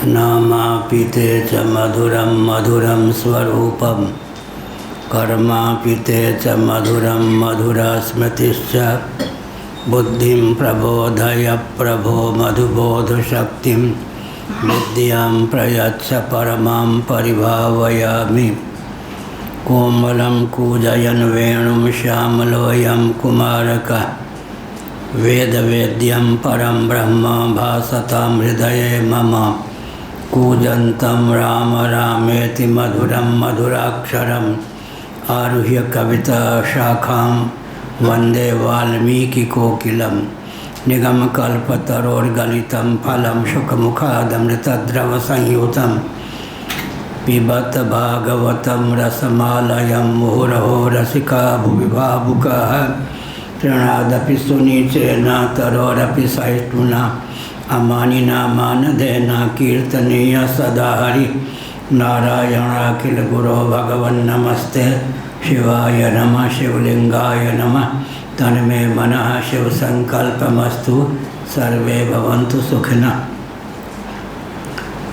नामापि ते च मधुरं मधुरं स्वरूपं कर्मापि ते च मधुरं मधुरा स्मृतिश्च बुद्धिं प्रबोधय प्रभो मधुबोधशक्तिं विद्यां प्रयच्छ परमां परिभावयामि। कोमलं कूजयन् वेणुं श्यामलोऽयं कुमारकः वेदवेद्यं परं ब्रह्म भासतां हृदये मम। कूजन्तं राम रामेति मधुरं मधुराक्षरम् आरुह्य कविताशाखां वन्दे वाल्मीकिकोकिलं। निगमकल्पतरोर्गलितं फलं शुकमुखादमृतद्रवसंयुतं पिबत भागवतं रसमालयं मुहुरहो रसिका भुवि भावुकाः। तृणादपि सुनीचेन तरोरपि सहिष्णुना अमानिना मानदेना कीर्तनीय सदा हरि नारायणाखिल गुरो भगवन्नमस्ते शिवाय नमः शिवलिंगाय नमः। तन्मे मनः शिव संकल्पमस्तु सर्वे भवन्तु सुखिनः।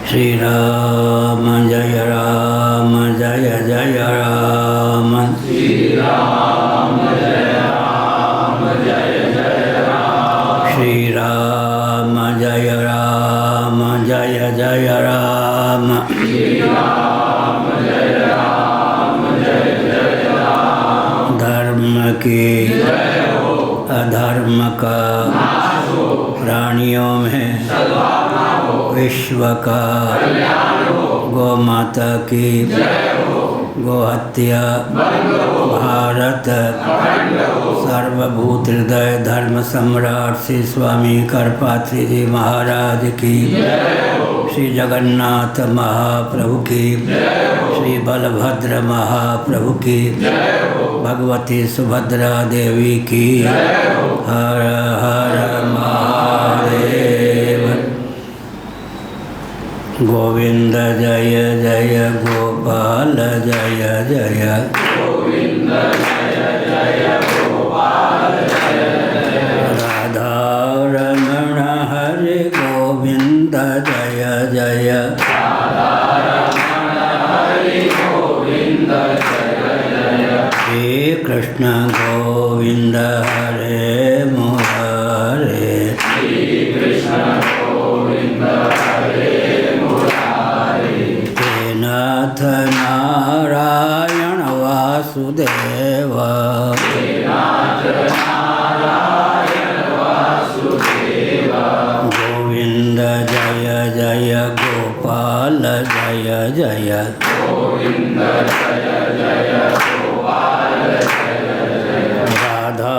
श्री राम जय राम जय जय राम। श्री राम जय राम जय जय राम। श्री राम जय राम जय जय राम। श्री राम जय राम जय जय राम। धर्म की अधर्म का प्राणियों में विश्व का गौ माता की गोहत्या भारत सर्वभूत हृदय धर्म सम्राट श्री स्वामी करपात्री जी महाराज की, श्री जगन्नाथ महाप्रभु की, श्री बलभद्र महाप्रभु की, भगवती सुभद्रा देवी की। हर हर महादेव। गोविंद जय जय गोपाल जय जय। गोविंद जय जय गोपाल जय जय। राधा रमण हरे गोविंद जय जय। राधा रमण हरे गोविंद जय जय। श्री कृष्ण गोविंद हरे मुरारे। श्री कृष्ण गोविंद हरे नाथ नारायण वासुदेव। नाथ नारायण वासुदेव। गोविंद जय जय गोपाल जय जय। गोविंद जय जय गोपाल जय जय। राधा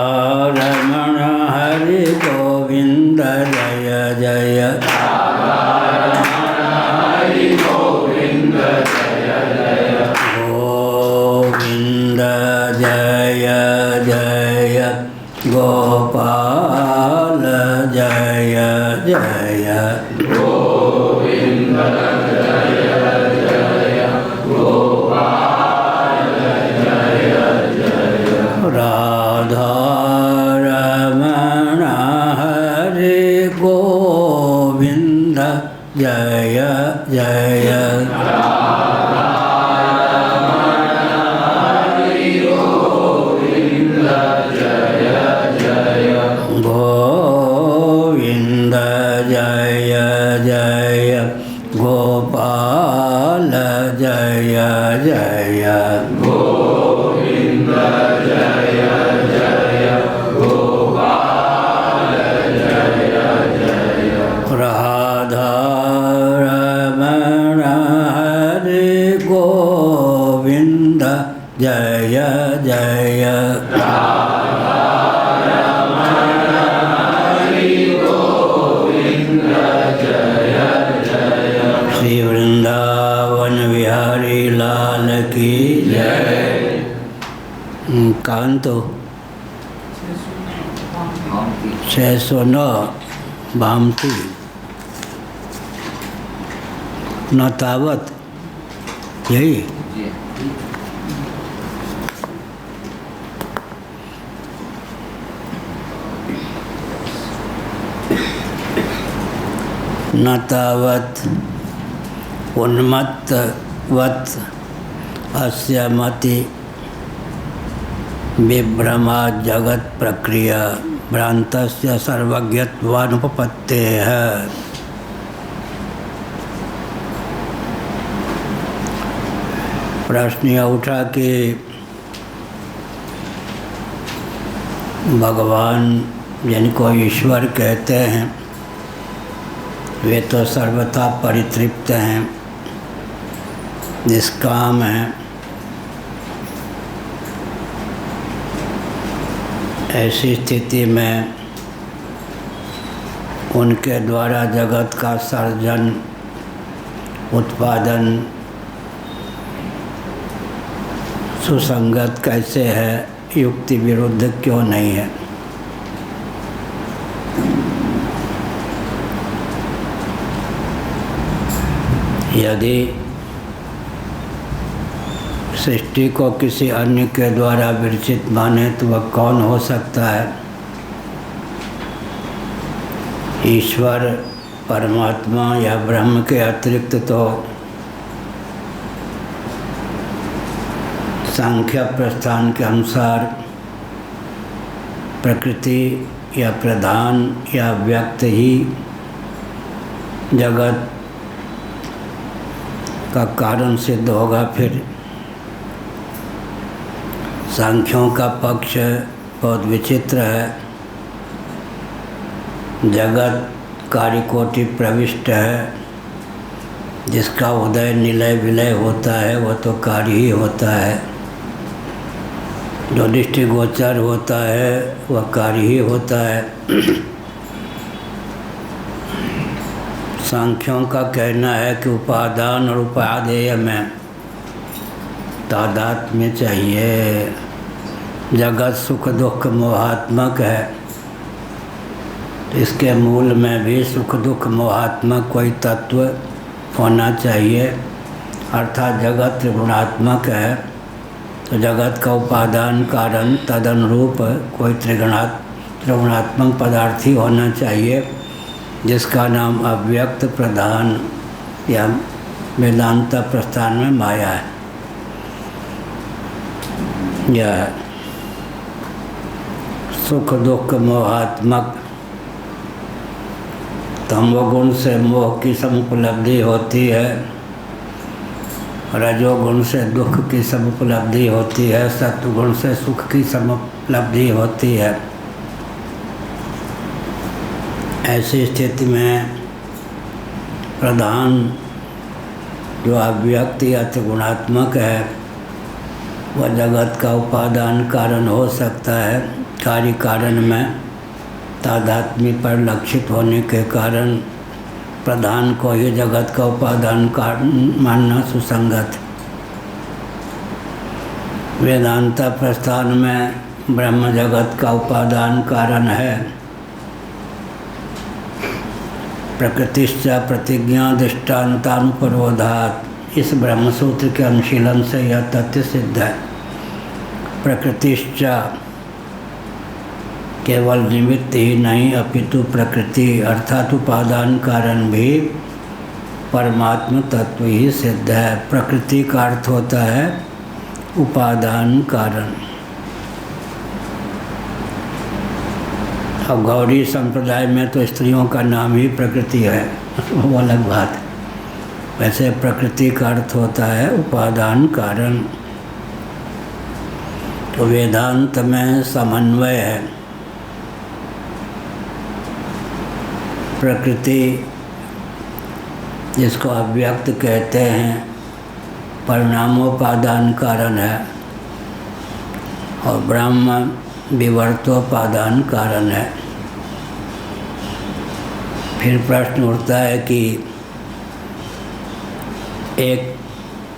रमण हरि गोविंद जय जय। गोविंद जय जय गोपाल जय जय। गोविंद जय जय गोपाल जय जय। राधा रमण हरे गोविंद जय जय। गोविंद जय जय गोपाल जय जय। गोविंद जय जय गोपाल जय जय। राधा रमण हरे गोविंद जय जय। श्री वृंदावन विहारी लाल की जय। कांतो 609 भामती न तावत यही। न तावत उन्मत्तवत् अस्य मति विभ्रमा जगत प्रक्रिया भ्रांतस्य सर्वज्ञत्वानुपपत्तेः। प्रश्न यह उठा कि भगवान जिनको ईश्वर कहते हैं वे तो सर्वथा परितृप्त हैं, निष्काम हैं। ऐसी स्थिति में उनके द्वारा जगत का सर्जन उत्पादन सुसंगत कैसे है, युक्ति विरुद्ध क्यों नहीं है? यदि सृष्टि को किसी अन्य के द्वारा विरचित माने तो वह कौन हो सकता है? ईश्वर परमात्मा या ब्रह्म के अतिरिक्त तो सांख्य प्रस्थान के अनुसार प्रकृति या प्रधान या व्यक्त ही जगत का कारण सिद्ध होगा। फिर सांख्यों का पक्ष बहुत विचित्र है। जगत कार्यकोटि प्रविष्ट है, जिसका उदय निलय विलय होता है वह तो कार्य ही होता है। जो दृष्टिगोचर होता है वह कार्य ही होता है। सांख्यों का कहना है कि उपादान और उपादेय में तादात्म्य चाहिए। जगत सुख दुख मोहात्मक है, तो इसके मूल में भी सुख दुख मोहात्मक कोई तत्व होना चाहिए। अर्थात जगत त्रिगुणात्मक है, तो जगत का उपादान कारण तदनुरूप कोई त्रिगुणात्मक पदार्थ ही होना चाहिए, जिसका नाम अव्यक्त प्रधान या वेदांत प्रस्थान में माया है। यह सुख दुख मोहात्मक। तमोगुण से मोह की समुपलब्धि होती है, रजोगुण से दुख की समुपलब्धि होती है, सत्वगुण से सुख की समुपलब्धि होती है। ऐसी स्थिति में प्रधान जो अव्यक्त या त्रिगुणात्मक है वह जगत का उपादान कारण हो सकता है। कार्य कारण में तादात्म्य पर लक्षित होने के कारण प्रधान को ही जगत का उपादान कारण मानना सुसंगत। वेदांत प्रस्थान में ब्रह्म जगत का उपादान कारण है। प्रकृतिश्च प्रतिज्ञा दृष्टान्तानुपरोधात्, इस ब्रह्मसूत्र के अनुशीलन से यह तथ्य सिद्ध है। प्रकृतिश्च केवल निमित्त ही नहीं अपितु प्रकृति अर्थात उपादान कारण भी परमात्म तत्व ही सिद्ध है। प्रकृति का अर्थ होता है उपादान कारण। अब गौड़ी संप्रदाय में तो स्त्रियों का नाम ही प्रकृति है, वो अलग बात है। वैसे प्रकृति का अर्थ होता है उपादान कारण। तो वेदांत में समन्वय है। प्रकृति जिसको अव्यक्त कहते हैं परिणामोपादान कारण है, और ब्रह्म विवर्तोपादान कारण है। फिर प्रश्न उठता है कि एक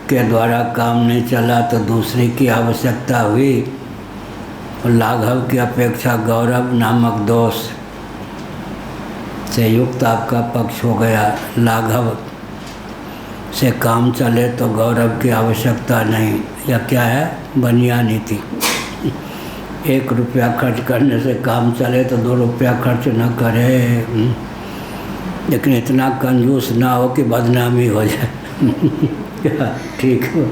के द्वारा काम नहीं चला तो दूसरे की आवश्यकता हुई, और लाघव की अपेक्षा गौरव नामक दोष से युक्त आपका पक्ष हो गया। लाघव से काम चले तो गौरव की आवश्यकता नहीं, या क्या है बनिया नीति। 1 रुपया खर्च करने से काम चले तो 2 रुपया खर्च न करे, लेकिन इतना कंजूस ना हो कि बदनामी हो जाए। क्या ठीक हो?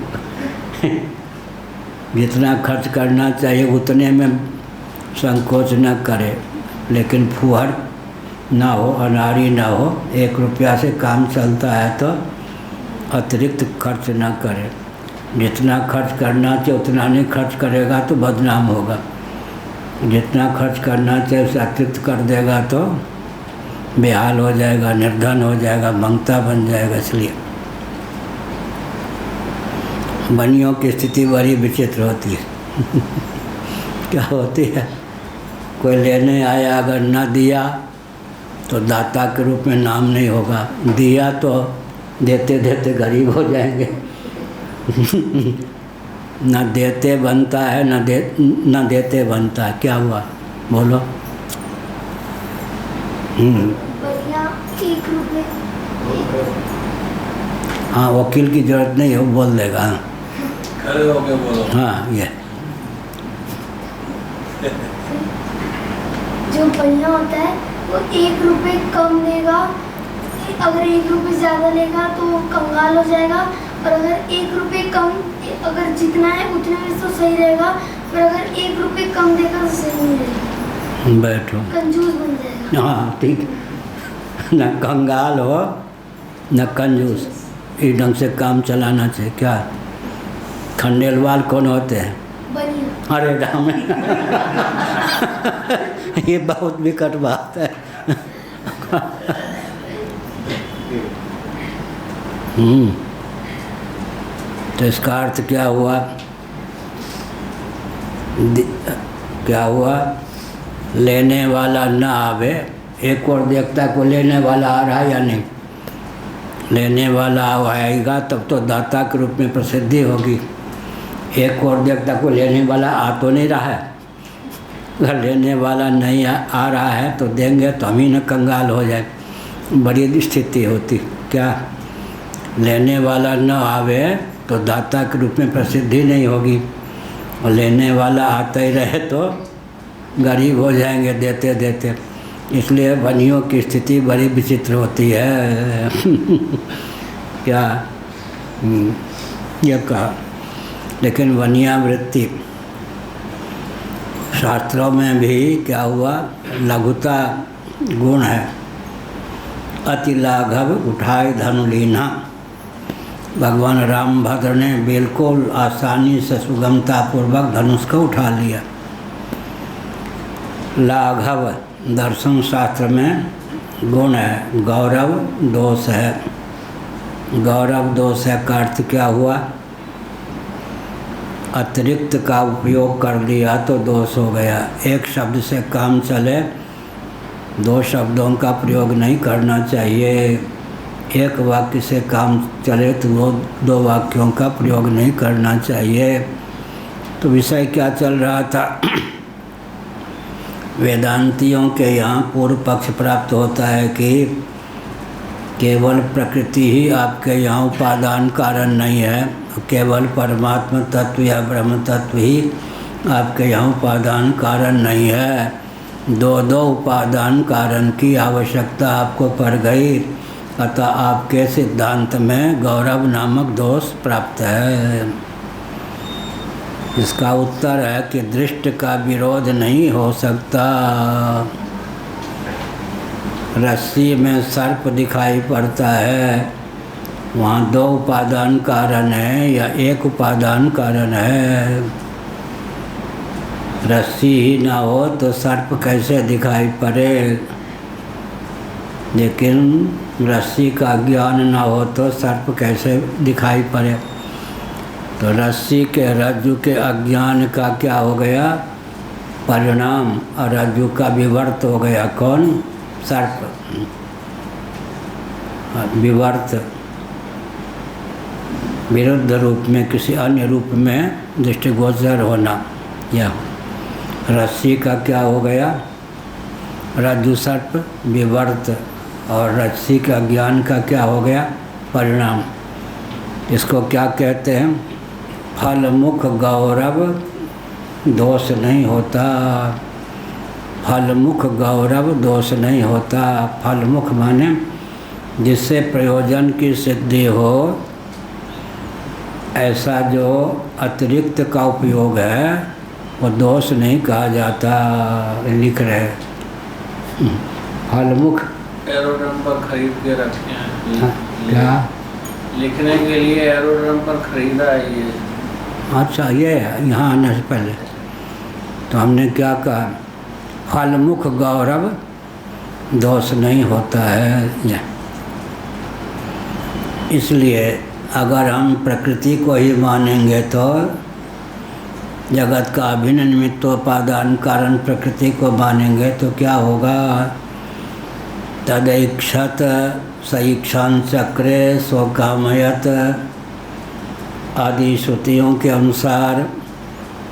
जितना खर्च करना चाहिए उतने में संकोच न करे, लेकिन फुहर ना हो, अनाड़ी ना हो। 1 रुपया से काम चलता है तो अतिरिक्त खर्च ना करे। जितना खर्च करना चाहिए उतना नहीं खर्च करेगा तो बदनाम होगा। जितना खर्च करना चाहिए उसे अतिरिक्त कर देगा तो बेहाल हो जाएगा, निर्धन हो जाएगा, मंगता बन जाएगा। इसलिए बनियों की स्थिति बड़ी विचित्र होती है। क्या होती है? कोई लेने आया, अगर न दिया तो दाता के रूप में नाम नहीं होगा, दिया तो देते देते गरीब हो जाएंगे। न देते बनता है, न देते बनता है। क्या हुआ बोलो? बढ़िया 1 रुपये। हाँ, वकील की जरूरत नहीं है, वो बोल देगा। खड़े होके बोलो। हाँ, ये जो बढ़िया होता है वो 1 रुपये कम देगा। अगर 1 रुपये ज़्यादा लेगा तो वो कंगाल हो जाएगा, और अगर 1 रुपये कम, अगर जितना है उतने में तो सही रहेगा, पर अगर 1 रुपये कम देगा तो सही नहीं रहेगा, बैठो। कंजूस बन जाएगा। हाँ ठीक। न कंगाल हो न कंजूस, इस ढंग से काम चलाना चाहिए। क्या खंडेलवाल कौन होते हैं? बढ़िया। अरे राम, ये बहुत विकट बात है। तो इसका अर्थ क्या हुआ? क्या हुआ? लेने वाला न आवे, एक और देखता को लेने वाला आ रहा है या नहीं। लेने वाला आएगा तब तो दाता के रूप में प्रसिद्धि होगी। एक और देखता को लेने वाला आ तो नहीं रहा है। अगर लेने वाला नहीं आ रहा है तो देंगे तो हम ही न कंगाल हो जाए। बड़ी स्थिति होती। क्या लेने वाला न आवे तो दाता के रूप में प्रसिद्धि नहीं होगी, और लेने वाला आता ही रहे तो गरीब हो जाएंगे देते देते। इसलिए बनियों की स्थिति बड़ी विचित्र होती है। क्या ये कहा। लेकिन बनिया वृत्ति शास्त्रों में भी क्या हुआ? लघुता गुण है। अति लाघव उठाए धनु लीना। भगवान रामभद्र ने बिल्कुल आसानी से सुगमता पूर्वक धनुष को उठा लिया। लाघव दर्शन शास्त्र में गुण है, गौरव दोष है। गौरव दोष है का अर्थ क्या हुआ? अतिरिक्त का उपयोग कर लिया तो दोष हो गया। एक शब्द से काम चले, 2 शब्दों का प्रयोग नहीं करना चाहिए। एक वाक्य से काम चले तो वो 2 वाक्यों का प्रयोग नहीं करना चाहिए। तो विषय क्या चल रहा था? वेदांतियों के यहाँ पूर्व पक्ष प्राप्त होता है कि केवल प्रकृति ही आपके यहाँ उपादान कारण नहीं है, केवल परमात्मा तत्व या ब्रह्म तत्व ही आपके यहाँ उपादान कारण नहीं है। 2 उपादान कारण की आवश्यकता आपको पड़ गई, अतः आपके सिद्धांत में गौरव नामक दोष प्राप्त है। इसका उत्तर है कि दृष्ट का विरोध नहीं हो सकता। रस्सी में सर्प दिखाई पड़ता है, वहाँ 2 उपादान कारण है या 1 उपादान कारण है। रस्सी ही ना हो तो सर्प कैसे दिखाई पड़े? लेकिन रस्सी का ज्ञान ना हो तो सर्प कैसे दिखाई पड़े? तो रस्सी के रज्जु के अज्ञान का क्या हो गया? परिणाम। और रज्जु का विवर्त हो गया कौन? सर्प। विवर्त विरुद्ध रूप में किसी अन्य रूप में दृष्टिगोचर होना। यह रस्सी का क्या हो गया? रज्जु सर्प विवर्त। और रस्सी का ज्ञान का क्या हो गया? परिणाम। इसको क्या कहते हैं? फलमुख गौरव दोष नहीं होता। फलमुख गौरव दोष नहीं होता। फलमुख माने जिससे प्रयोजन की सिद्धि हो ऐसा जो अतिरिक्त का उपयोग है वो दोष नहीं कहा जाता। लिख रहे फलमुख एरोड्रम पर खरीद के रखे हैं। हाँ, क्या लिखने के लिए एरोड्रम पर खरीदा है ये। अच्छा, ये यहाँ आने से पहले तो हमने क्या कहा, फलमुख गौरव दोष नहीं होता है। इसलिए अगर हम प्रकृति को ही मानेंगे तो जगत का अभिन्न निमित्तोपादान कारण प्रकृति को मानेंगे तो क्या होगा, तदैक्षत सईक्षान चक्रे स्वकामयत आदि श्रुतियों के अनुसार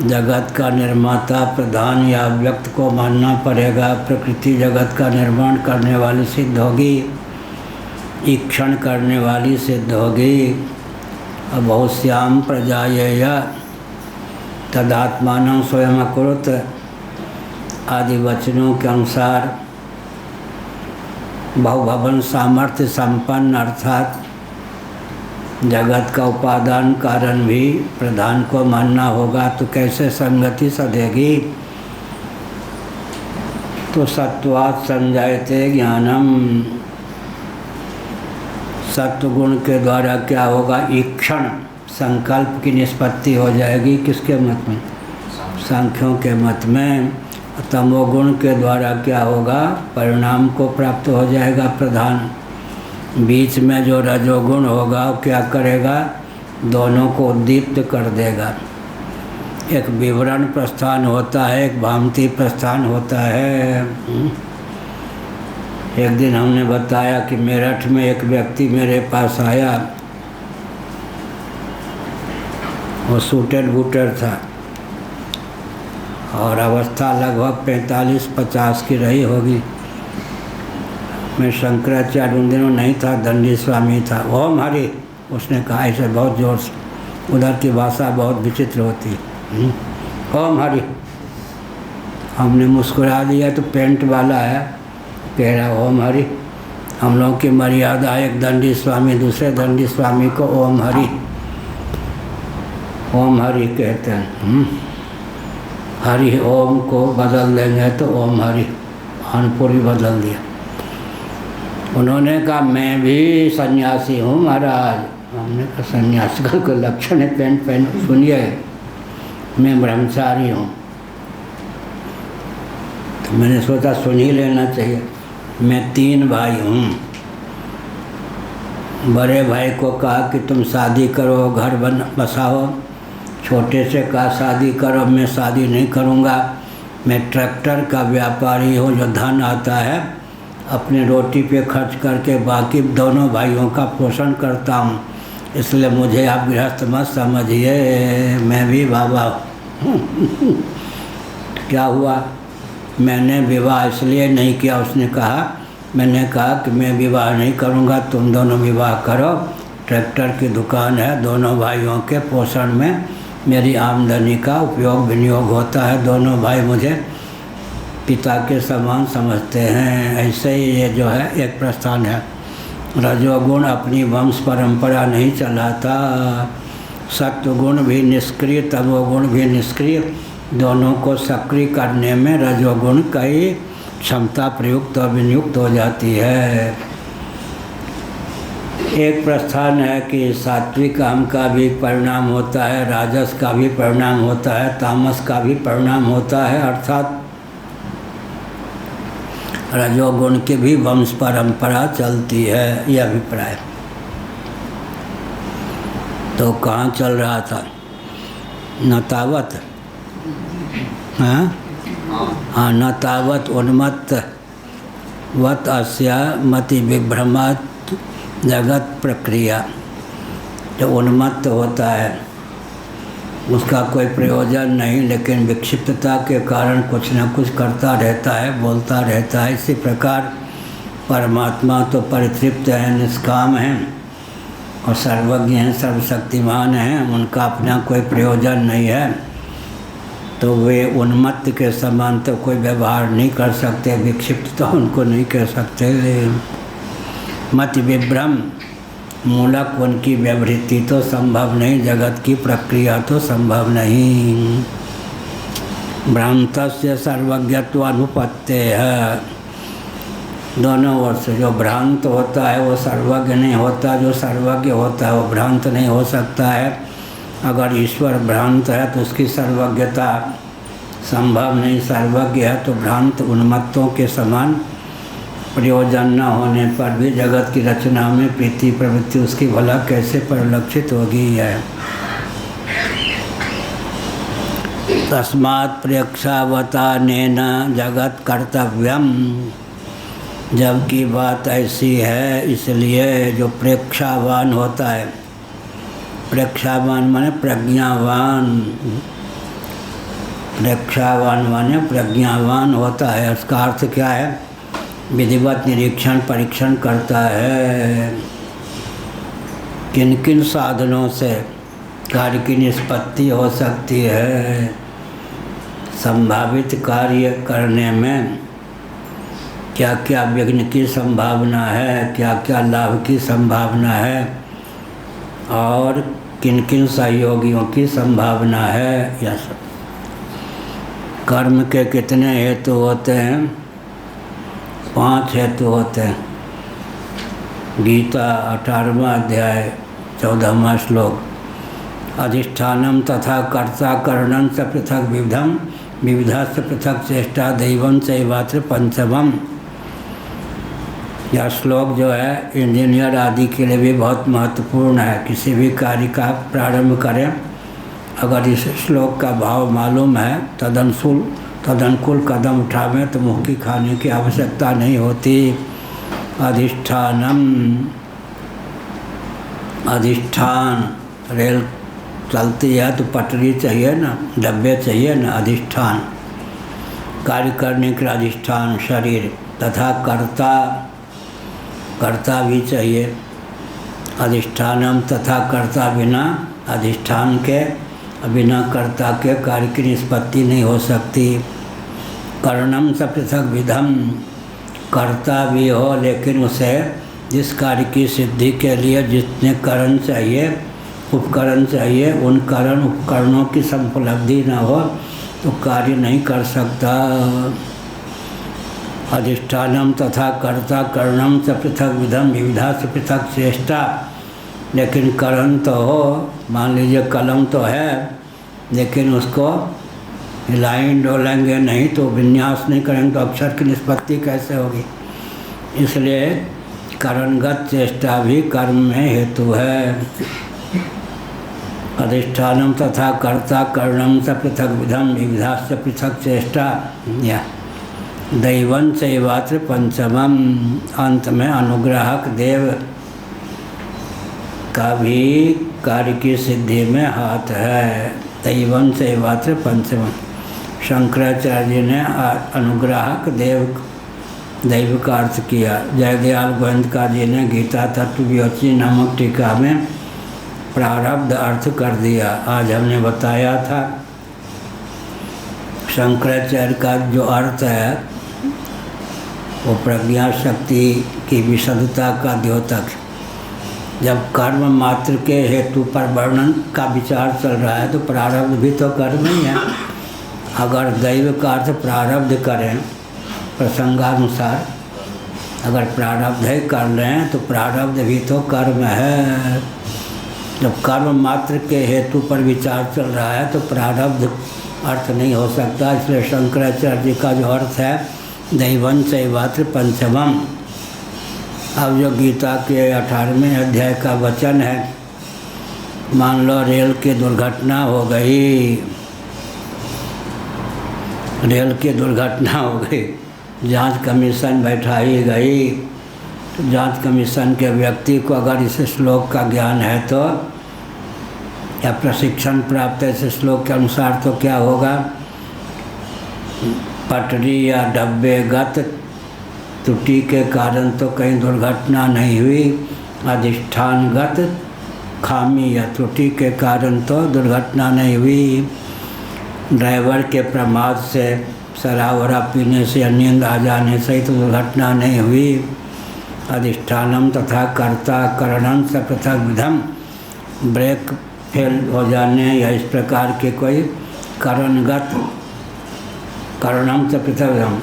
जगत का निर्माता प्रधान या व्यक्त को मानना पड़ेगा। प्रकृति जगत का निर्माण करने वाली सिद्ध होगी, ईक्षण करने वाली सिद्ध होगी। बहुश्याम प्रजायेय तदात्मानं स्वयं अकुरुत आदि वचनों के अनुसार बहुभवन सामर्थ्य संपन्न अर्थात जगत का उपादान कारण भी प्रधान को मानना होगा। तो कैसे संगति सधेगी, तो सत्वात् संजायते ज्ञानम, सत्वगुण के द्वारा क्या होगा, ईक्षण संकल्प की निष्पत्ति हो जाएगी। किसके मत में, सांख्यों के मत में। तमोगुण के द्वारा क्या होगा, परिणाम को प्राप्त हो जाएगा प्रधान। बीच में जो रजोगुण होगा वो क्या करेगा, दोनों को उद्दीप्त कर देगा। एक विवरण प्रस्थान होता है, एक भांति प्रस्थान होता है। एक दिन हमने बताया कि मेरठ में एक व्यक्ति मेरे पास आया, वो सूटेड बूटेड था और अवस्था लगभग 45-50 की रही होगी। मैं शंकराचार्य उन दिनों नहीं था, दंडी स्वामी था। ओम हरि, उसने कहा ऐसे बहुत जोर से, उधर की भाषा बहुत विचित्र होती है। ओम हरि, हमने मुस्कुरा दिया तो पेंट वाला है, कह रहा ओम हरि। हम लोगों की मर्यादा, एक दंडी स्वामी दूसरे दंडी स्वामी को ओम हरि कहते हैं। हरि ओम को बदल देंगे तो ओम हरि, अनपुरी बदल दिया। उन्होंने कहा मैं भी सन्यासी हूँ महाराज। हमने कहा सन्यासी का कोई लक्षण है, पेंट पहन, सुनिए मैं ब्रह्मचारी हूँ। तो मैंने सोचा सुन ही लेना चाहिए। मैं 3 भाई हूँ। बड़े भाई को कहा कि तुम शादी करो, घर बसाओ। छोटे से कहा शादी करो, मैं शादी नहीं करूँगा, मैं ट्रैक्टर का व्यापारी हूँ, जो धन आता है अपने रोटी पे खर्च करके बाकी दोनों भाइयों का पोषण करता हूँ, इसलिए मुझे आप गृहस्थ मत समझिए, मैं भी बाबा हूँ। क्या हुआ, मैंने विवाह इसलिए नहीं किया। उसने कहा, मैंने कहा कि मैं विवाह नहीं करूँगा, तुम दोनों विवाह करो, ट्रैक्टर की दुकान है, दोनों भाइयों के पोषण में मेरी आमदनी का उपयोग विनियोग होता है, दोनों भाई मुझे पिता के समान समझते हैं। ऐसे ही ये जो है एक प्रस्थान है। रजोगुण अपनी वंश परंपरा नहीं चलाता, सत्वगुण भी निष्क्रिय, तमोगुण भी निष्क्रिय, दोनों को सक्रिय करने में रजोगुण कई क्षमता प्रयुक्त और विनियुक्त हो जाती है। एक प्रस्थान है कि सात्विक काम का भी परिणाम होता है, राजस का भी परिणाम होता है, तामस का भी परिणाम होता है, अर्थात रजोगुण की भी वंश परंपरा चलती है, यह अभिप्राय। तो कहाँ चल रहा था, न तावत, हाँ न तावत उन्मत्त वत अस्या मति विभ्रमत जगत प्रक्रिया। जो उन्मत्त होता है उसका कोई प्रयोजन नहीं, लेकिन विक्षिप्तता के कारण कुछ न कुछ करता रहता है, बोलता रहता है। इसी प्रकार परमात्मा तो परितृप्त है, निष्काम हैं और सर्वज्ञ हैं, सर्वशक्तिमान हैं, उनका अपना कोई प्रयोजन नहीं है, तो वे उन्मत्त के समान तो कोई व्यवहार नहीं कर सकते, विक्षिप्त तो उनको नहीं कह सकते। मति विभ्रम मूलक उनकी व्यवृत्ति तो संभव नहीं, जगत की प्रक्रिया तो संभव नहीं। भ्रांतस्य सर्वज्ञत्व अनुपत्ते है, दोनों ओर से जो भ्रांत होता है वो सर्वज्ञ नहीं होता, जो सर्वज्ञ होता है वो भ्रांत नहीं हो सकता है। अगर ईश्वर भ्रांत है तो उसकी सर्वज्ञता संभव नहीं, सर्वज्ञ है तो भ्रांत उन्मत्तों के समान प्रयोजन न होने पर भी जगत की रचना में प्रीति प्रवृत्ति उसकी भला कैसे परिलक्षित होगी है। तस्मात् प्रेक्षावतानेन जगत कर्तव्यम, जबकि बात ऐसी है इसलिए जो प्रेक्षावान होता है, प्रेक्षावान माने प्रज्ञावान, प्रेक्षावान माने प्रज्ञावान होता है। इसका अर्थ क्या है? विधिवत निरीक्षण परीक्षण करता है किन किन साधनों से कार्य की निष्पत्ति हो सकती है, संभावित कार्य करने में क्या क्या विघ्न की संभावना है, क्या क्या लाभ की संभावना है और किन किन सहयोगियों की संभावना है। यह सब कर्म के कितने हेतु होते हैं? 5 हेतु होते हैं। गीता 18वां अध्याय 14वां श्लोक, अधिष्ठानम तथा कर्ता करणं च पृथक विविधम विविधा से पृथक चेष्टा दैवं चैवात्र पंचमम। यह श्लोक जो है इंजीनियर आदि के लिए भी बहुत महत्वपूर्ण है। किसी भी कार्य का प्रारंभ करें, अगर इस श्लोक का भाव मालूम है तदनुकूल कदम उठावें तो मुँह की खाने की आवश्यकता नहीं होती। अधिष्ठानम, अधिष्ठान, रेल चलती है तो पटरी चाहिए ना, डब्बे चाहिए ना, अधिष्ठान कार्य करने के लिए अधिष्ठान शरीर, तथा कर्ता, कर्ता भी चाहिए। अधिष्ठानम तथा कर्ता, बिना अधिष्ठान के बिना कर्ता के कार्य की निष्पत्ति नहीं हो सकती। कर्णम स पृथक विधम, कर्ता भी हो लेकिन उसे जिस कार्य की सिद्धि के लिए जितने करण चाहिए, उपकरण चाहिए, उन करण उपकरणों की संपलब्धि न हो तो कार्य नहीं कर सकता। अधिष्ठानम तथा कर्ता करणम च पृथक विधम विविधा से पृथक चेष्टा, लेकिन करण तो हो, मान लीजिए कलम तो है लेकिन उसको हिलाएं डोलेंगे नहीं तो विन्यास नहीं करेंगे तो अक्षर की निष्पत्ति कैसे होगी। इसलिए करणगत चेष्टा भी कर्म में हेतु है। अधिष्ठानम तथा कर्ता करणम च पृथक विधम विविधा से पृथक चेष्टा, या दैवं चैवात्र पंचमम, अंत में अनुग्राहक देव का भी कार्य की सिद्धि में हाथ है। दैवं चैवात्र पंचमम, शंकराचार्य ने अनुग्राहक दैव का अर्थ किया। जयदयाल गोविंदका जी ने गीता तत्ववियोची नामक टीका में प्रारब्ध अर्थ कर दिया। आज हमने बताया था शंकराचार्य का जो अर्थ है वो प्रज्ञा शक्ति की विशुद्धता का द्योतक। जब कर्म मात्र के हेतु पर वर्णन का विचार चल रहा है तो प्रारब्ध भी तो कर्म ही है। अगर दैव का अर्थ प्रारब्ध करें प्रसंगानुसार, अगर प्रारब्ध ही कर लें तो प्रारब्ध भी तो कर्म है। जब कर्म मात्र के हेतु पर विचार चल रहा है तो प्रारब्ध अर्थ नहीं हो सकता। इसलिए शंकराचार्य जी का जो अर्थ है दैवं चैवात्र पंचमम। अब जो गीता के 18वें अध्याय का वचन है, मान लो रेल की दुर्घटना हो गई, रेल की दुर्घटना हो गई, जांच कमीशन बैठाई गई, तो जांच कमीशन के व्यक्ति को अगर इस श्लोक का ज्ञान है तो या प्रशिक्षण प्राप्त है इस श्लोक के अनुसार तो क्या होगा, पटरी या डब्बेगत त्रुटि के कारण तो कहीं दुर्घटना नहीं हुई, अधिष्ठानगत खामी या त्रुटि के कारण तो दुर्घटना नहीं हुई। ड्राइवर के प्रमाद से, शराब वराब पीने से या नींद आ जाने से ही तो दुर्घटना नहीं हुई। अधिष्ठानम तथा कर्ता करणम स पृथक विधम। ब्रेक फेल हो जाने या इस प्रकार के कोई करणगत करणम स पृथक विधम,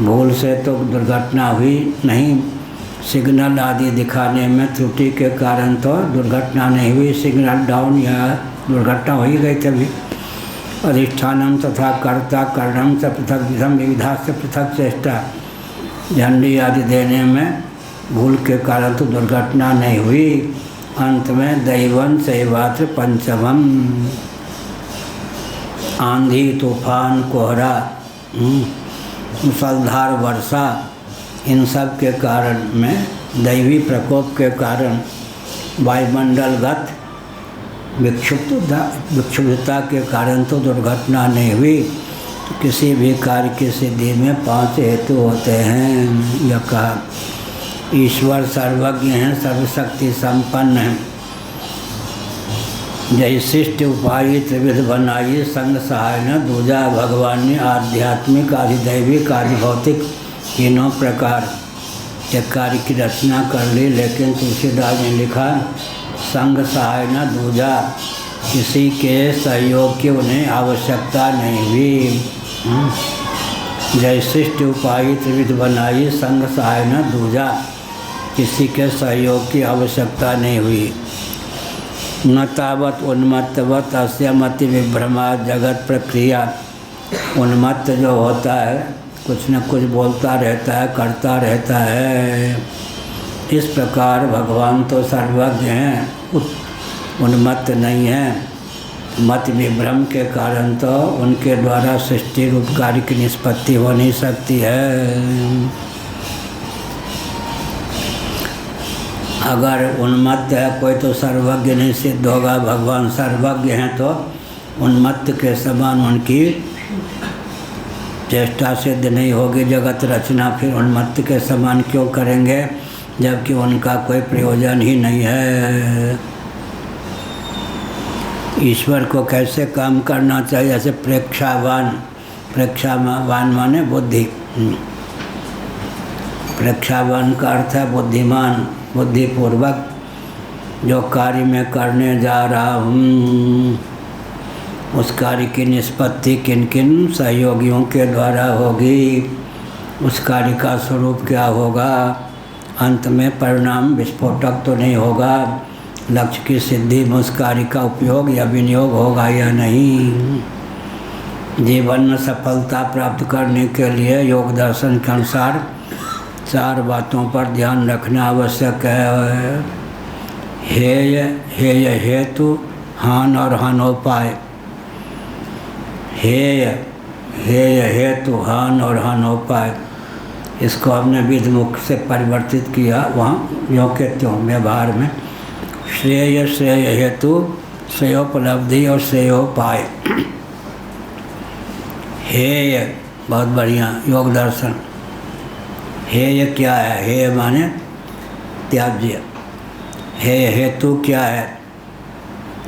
भूल से तो दुर्घटना हुई नहीं, सिग्नल आदि दिखाने में त्रुटि के कारण तो दुर्घटना नहीं हुई, सिग्नल डाउन या दुर्घटना हो ही गई तभी। अधिष्ठानम तथा कर्ता करणम से पृथक विधम, विविधा से पृथक चेष्टा, झंडी आदि देने में भूल के कारण तो दुर्घटना नहीं हुई। अंत में दैवन शैवात्र पंचमम, आंधी तूफान कोहरा मुसलधार वर्षा, इन सब के कारण में दैवी प्रकोप के कारण वायुमंडलगत विक्षुब्धता के कारण तो दुर्घटना नहीं हुई। तो किसी भी कार्य की सिद्धि में 5 हेतु होते हैं। यह कहा ईश्वर सर्वज्ञ हैं, सर्वशक्ति संपन्न हैं, जय शिष्ट उपाय त्रिविध बनाई, संग सहाय न दूजा भगवान ने आध्यात्मिक आधिदैविक आदि भौतिक तीनों प्रकार के कार्य की रचना कर ली। लेकिन तुलसीदास ने लिखा संग सहाय न दूजा, किसी के सहयोग की उन्हें आवश्यकता नहीं हुई। जय शिष्ट उपाय त्रिविध बनाई, संग सहाय न दूजा, किसी के सहयोग की आवश्यकता नहीं हुई। न तावत उन्मत्तवत अस्य मति विभ्रमा जगत प्रक्रिया, उन्मत्त जो होता है कुछ न कुछ बोलता रहता है, करता रहता है, इस प्रकार भगवान तो सर्वज्ञ हैं, उन्मत्त नहीं है। मत विभ्रम के कारण तो उनके द्वारा सृष्टि रूप कार्य की निष्पत्ति हो नहीं सकती है। अगर उन्मत्त है कोई तो सर्वज्ञ नहीं सिद्ध होगा। भगवान सर्वज्ञ हैं तो उन्मत्त के समान उनकी चेष्टा सिद्ध नहीं होगी। जगत रचना फिर उन्मत्त के समान क्यों करेंगे जबकि उनका कोई प्रयोजन ही नहीं है। ईश्वर को कैसे काम करना चाहिए, जैसे प्रेक्षावान माने बुद्धि, प्रेक्षावान का अर्थ है बुद्धिमान, बुद्धिपूर्वक जो कार्य मैं करने जा रहा हूँ उस कार्य की निष्पत्ति किन किन सहयोगियों के द्वारा होगी, उस कार्य का स्वरूप क्या होगा, अंत में परिणाम विस्फोटक तो नहीं होगा, लक्ष्य की सिद्धि में उस कार्य का उपयोग या विनियोग होगा या नहीं। जीवन में सफलता प्राप्त करने के लिए योग दर्शन के अनुसार 4 बातों पर ध्यान रखना आवश्यक है। हेय हेय हेतु, हान और हानोपाय। हेय हेय हेतु, हान और हानोपाय, इसको हमने विधिमुख से परिवर्तित किया वहाँ यों के त्यों व्यवहार में। श्रेय श्रेय हेतु, श्रेयोपलब्धि और श्रेयोपाय। हेय बहुत बढ़िया योग दर्शन। हेय क्या है? हेय माने त्याज्य। हेय हेतु क्या है?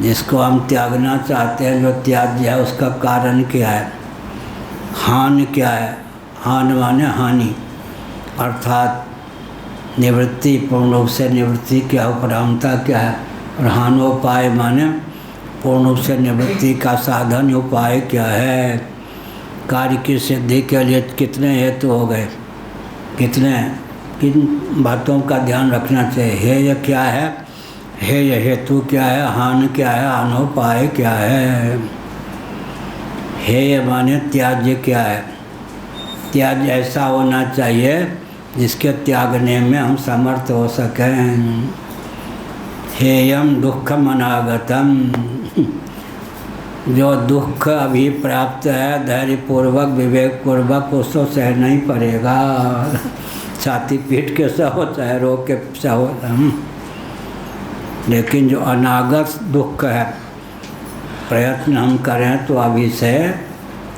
जिसको हम त्यागना चाहते हैं, जो त्याज्य है उसका कारण क्या है? हान क्या है? हान माने हानि, अर्थात निवृत्ति, पूर्ण रूप से निवृत्ति क्या, उपरामता क्या है? और हानोपाय माने पूर्ण रूप से निवृत्ति का साधन उपाय क्या है? कार्य की सिद्धि के लिए कितने हेतु हो गए, किन बातों का ध्यान रखना चाहिए? हेय क्या है? हेय हेतु क्या है? हान क्या है? हानोपाय क्या है? हेय माने त्याज्य क्या है? त्याज्य ऐसा होना चाहिए जिसके त्यागने में हम समर्थ हो सकें। हेयम दुखम अनागतम, जो दुख अभी प्राप्त है धैर्यपूर्वक विवेकपूर्वक उसको सहना ही पड़ेगा। छाती पीट के सहो चाहे रो के सहो, लेकिन जो अनागत दुख है प्रयत्न हम करें तो अभी से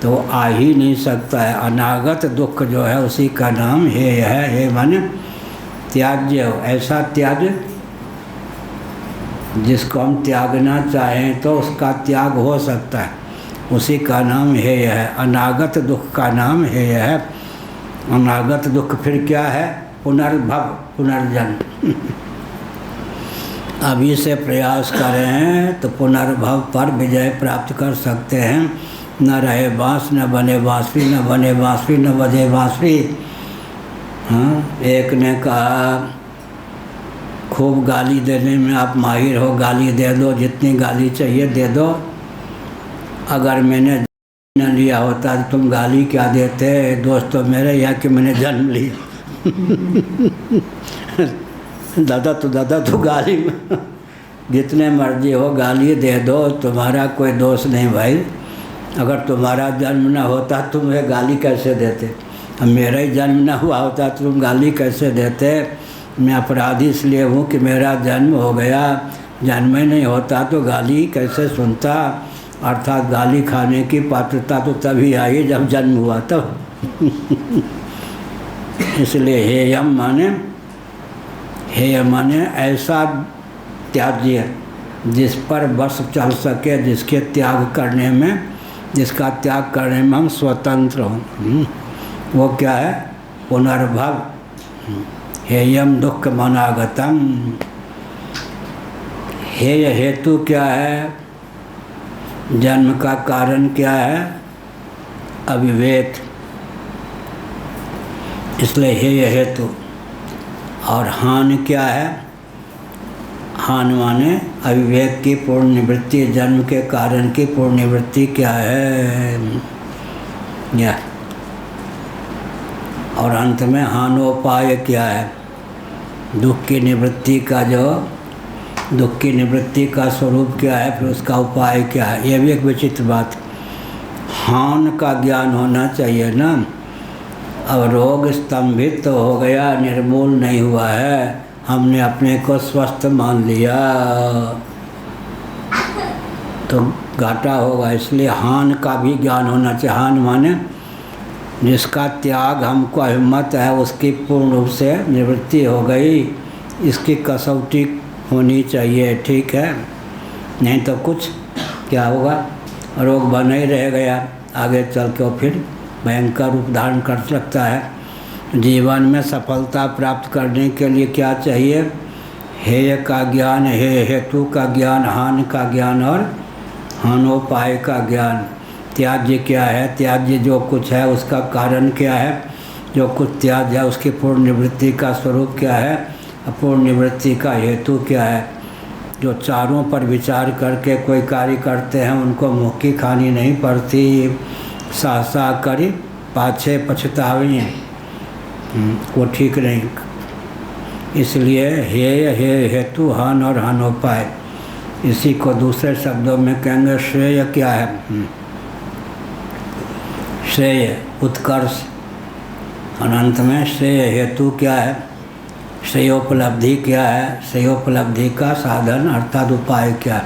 तो आ ही नहीं सकता है। अनागत दुख जो है उसी का नाम हेय है। हे माने त्याज्य हो, ऐसा त्याग जिसको हम त्यागना चाहें तो उसका त्याग हो सकता है, उसी का नाम हेय है। अनागत दुख का नाम हेय है। अनागत दुख फिर क्या है? पुनर्भव, पुनर्जन्म। अभी से प्रयास करें तो पुनर्भव पर विजय प्राप्त कर सकते हैं। न रहे बाँस न बने बाँसुरी, न बने बाँसुरी न बजे बाँसुरी। हाँ, एक ने कहा खूब गाली देने में आप माहिर हो, गाली दे दो, जितनी गाली चाहिए दे दो। अगर मैंने न लिया होता तो तुम गाली क्या देते दोस्तों मेरे, या कि मैंने जन्म लिया। दादा तो गाली में जितने मर्जी हो गाली दे दो, तुम्हारा कोई दोष नहीं भाई। अगर तुम्हारा जन्म न होता तुम्हें गाली कैसे देते, अब मेरा ही जन्म न हुआ होता तो तुम गाली कैसे देते। मैं अपराधी इसलिए हूँ कि मेरा जन्म हो गया, जन्म ही नहीं होता तो गाली कैसे सुनता। अर्थात गाली खाने की पात्रता तो तभी आई जब जन्म हुआ तब। इसलिए हेय माने ऐसा त्याज्य जिस पर बस चल सके, जिसके त्याग करने में, जिसका त्याग करने में हम स्वतंत्र हों। वो क्या है? पुनर्भव। हेयम दुख मनागतम। हेय हेतु क्या है? जन्म का कारण क्या है? अविवेक। इसलिए हेय हेतु। और हानि क्या है? हानि माने अविवेक की पूर्ण निवृत्ति, जन्म के कारण की पूर्ण निवृत्ति क्या है? या और अंत में हानोपाय क्या है? दुख की निवृत्ति का दुख की निवृत्ति का स्वरूप क्या है, फिर उसका उपाय क्या है? यह भी एक विचित्र बात। हान का ज्ञान होना चाहिए ना। अब रोग स्तंभित तो हो गया, निर्मूल नहीं हुआ है, हमने अपने को स्वस्थ मान लिया तो घाटा होगा। इसलिए हान का भी ज्ञान होना चाहिए। हान माने जिसका त्याग हमको हिम्मत है, उसकी पूर्ण रूप से निवृत्ति हो गई, इसकी कसौटी होनी चाहिए। ठीक है, नहीं तो कुछ क्या होगा, रोग बना ही रह गया, आगे चल के फिर भयंकर रूप धारण कर सकता है। जीवन में सफलता प्राप्त करने के लिए क्या चाहिए? हेय का ज्ञान, हेय हेतु का ज्ञान, हान का ज्ञान और हानोपाय का ज्ञान। त्याज्य क्या है? त्याज्य जो कुछ है उसका कारण क्या है? जो कुछ त्याज्य है उसकी पूर्ण निवृत्ति का स्वरूप क्या है? अपूर्ण निवृत्ति का हेतु क्या है? जो चारों पर विचार करके कोई कार्य करते हैं उनको मुक्की खानी नहीं पड़ती। सहसा करी पाछे पछतावी, वो ठीक नहीं। इसलिए हेय हेय हेतु, हान और हानोपाय। इसी को दूसरे शब्दों में कहेंगे श्रेय क्या है? श्रेय उत्कर्ष। अनंत में श्रेय हेतु क्या है? श्रेयोपलब्धि क्या है? श्रेयोपलब्धि का साधन अर्थात उपाय क्या है?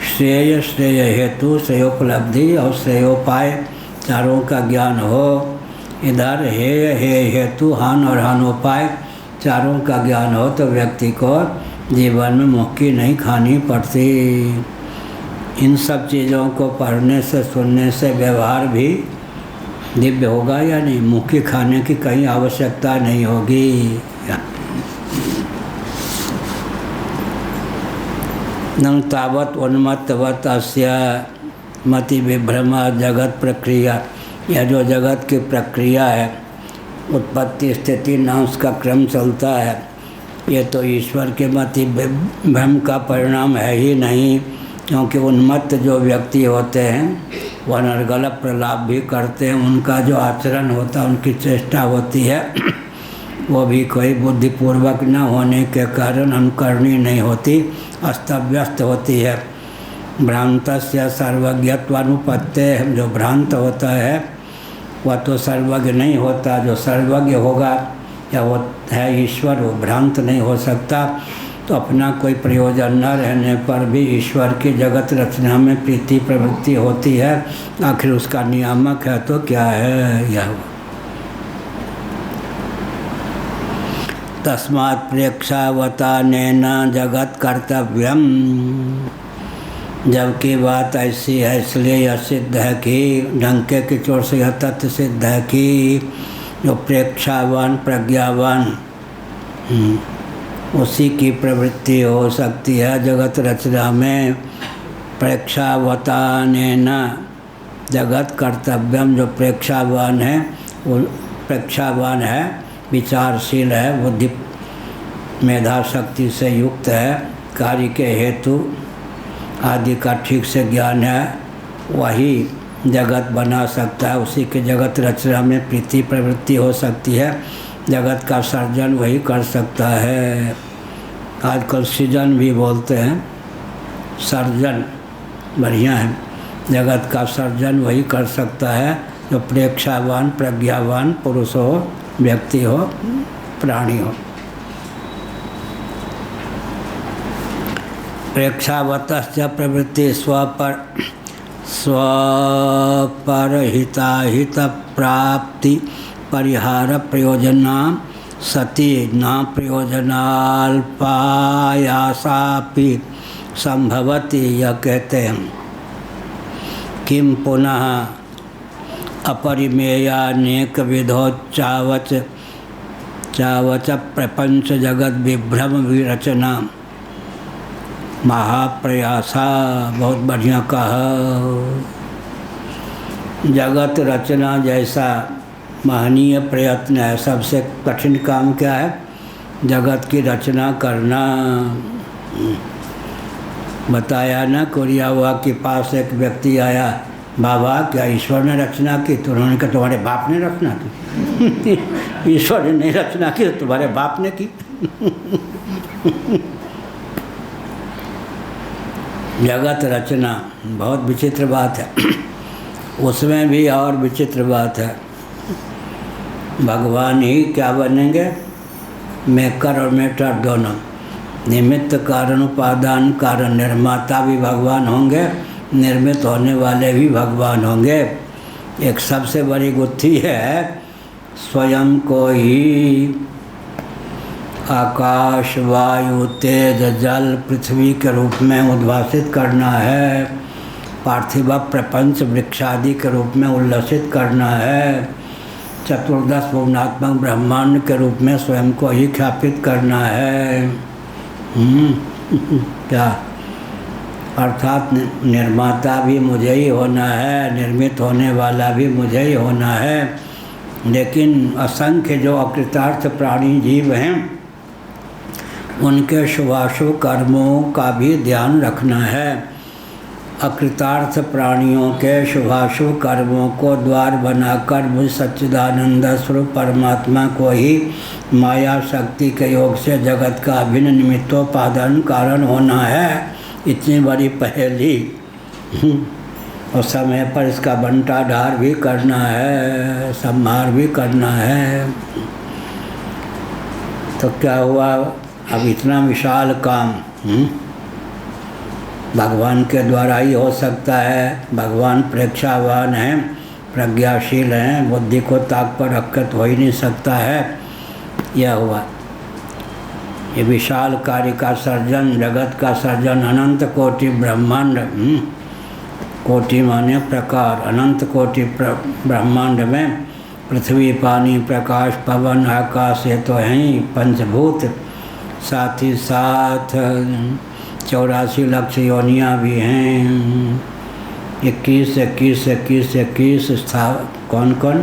श्रेय, श्रेय हेतु, श्रेयोपलब्धि और श्रेयोपाय चारों का ज्ञान हो। इधर हेय हेय हेतु, हान और हानोपाय चारों का ज्ञान हो तो व्यक्ति को जीवन में मुक्की नहीं खानी पड़ती। इन सब चीज़ों को पढ़ने से, सुनने से व्यवहार भी दिव्य होगा या नहीं? मुक्की खाने की कहीं आवश्यकता नहीं होगी। न तावत उन्मत्तवत अस्य मति विभ्रम जगत प्रक्रिया। यह जो जगत की प्रक्रिया है, उत्पत्ति स्थिति नाश का क्रम चलता है, ये तो ईश्वर के मति भ्रम का परिणाम है ही नहीं। क्योंकि उन्मत्त जो व्यक्ति होते हैं वह अनर्गल प्रलाप भी करते हैं, उनका जो आचरण होता है, उनकी चेष्टा होती है, वो भी कोई बुद्धिपूर्वक न होने के कारण अनुकरणीय नहीं होती, अस्तव्यस्त होती है। भ्रांतस्य सर्वज्ञत्वानुपत्ते, जो भ्रांत होता है वह तो सर्वज्ञ नहीं होता। जो सर्वज्ञ होगा या वो है ईश्वर, वो भ्रांत नहीं हो सकता। तो अपना कोई प्रयोजन न रहने पर भी ईश्वर की जगत रचना में प्रीति प्रवृत्ति होती है। आखिर उसका नियामक है तो क्या है यह? तस्मात् प्रेक्षावतानेन जगत कर्तव्यम। जबकि बात ऐसी है इसलिए यह सिद्ध है कि ढंके की चोर से यह तथ्य सिद्ध है कि जो प्रेक्षावान प्रज्ञावान उसी की प्रवृत्ति हो सकती है। जगत रचना में प्रेक्षावतानेन जगत कर्तव्यम, जो प्रेक्षावान है वो प्रेक्षावान है, विचारशील है, बुद्धि मेधा शक्ति से युक्त है, कार्य के हेतु आदि का ठीक से ज्ञान है, वही जगत बना सकता है। उसी के जगत रचना में प्रीति प्रवृत्ति हो सकती है। जगत का सर्जन वही कर सकता है। आजकल सृजन भी बोलते हैं, सर्जन बढ़िया है। जगत का सर्जन वही कर सकता है जो प्रेक्षावान प्रज्ञावान पुरुष हो, व्यक्ति हो, प्राणी हो। प्रेक्षावतश्च प्रवृत्ति स्वपरहिताहित प्राप्ति परिहार प्रयोजना सती न प्रयोजनाल्पायासापि संभवति। यह कहते हैं किम पुनः अपरिमेयानेक विधोच्चावच प्रपंच जगत विभ्रम विरचना महाप्रयासा। बहुत बढ़िया कहा। जगत रचना जैसा महनीय प्रयत्न है, सबसे कठिन काम क्या है? जगत की रचना करना। बताया ना, कोरियावा के पास एक व्यक्ति आया, बाबा क्या ईश्वर ने रचना की? तो उन्होंने कहा तुम्हारे बाप ने रचना की। ईश्वर ने नहीं रचना की, तो तुम्हारे बाप ने की। जगत रचना बहुत विचित्र बात है। उसमें भी और विचित्र बात है, भगवान ही क्या बनेंगे? मेकर और मेटर दोनों, निमित्त कारण उपादान कारण। निर्माता भी भगवान होंगे, निर्मित होने वाले भी भगवान होंगे। एक सबसे बड़ी गुत्थी है, स्वयं को ही आकाश वायु तेज जल पृथ्वी के रूप में उद्भासित करना है, पार्थिव प्रपंच वृक्षादि के रूप में उल्लसित करना है, चतुर्दश भुवनात्मक ब्रह्मांड के रूप में स्वयं को ही ख्यापित करना है। क्या अर्थात निर्माता भी मुझे ही होना है, निर्मित होने वाला भी मुझे ही होना है। लेकिन असंख्य जो अकृतार्थ प्राणी जीव हैं, उनके शुभाशुभ कर्मों का भी ध्यान रखना है। अकृतार्थ प्राणियों के शुभाशुभ कर्मों को द्वार बनाकर मुझ सच्चिदानंद स्वरूप परमात्मा को ही माया शक्ति के योग से जगत का अभिन्न निमित्तोपादान कारण होना है। इतनी बड़ी पहेली, और समय पर इसका बंटाढार भी करना है, संहार भी करना है। तो क्या हुआ? अब इतना विशाल काम भगवान के द्वारा ही हो सकता है। भगवान प्रेक्षावान हैं, प्रज्ञाशील हैं, बुद्धि को ताक पर रखकर हो ही नहीं सकता है। यह हुआ ये विशाल कार्य का सर्जन, जगत का सर्जन, अनंत कोटि ब्रह्मांड। कोटि माने प्रकार, अनंत कोटि ब्रह्मांड में पृथ्वी पानी प्रकाश पवन आकाश ये तो हैं ही पंचभूत, साथ ही साथ 84 लाख योनियाँ भी हैं। 21 कौन कौन?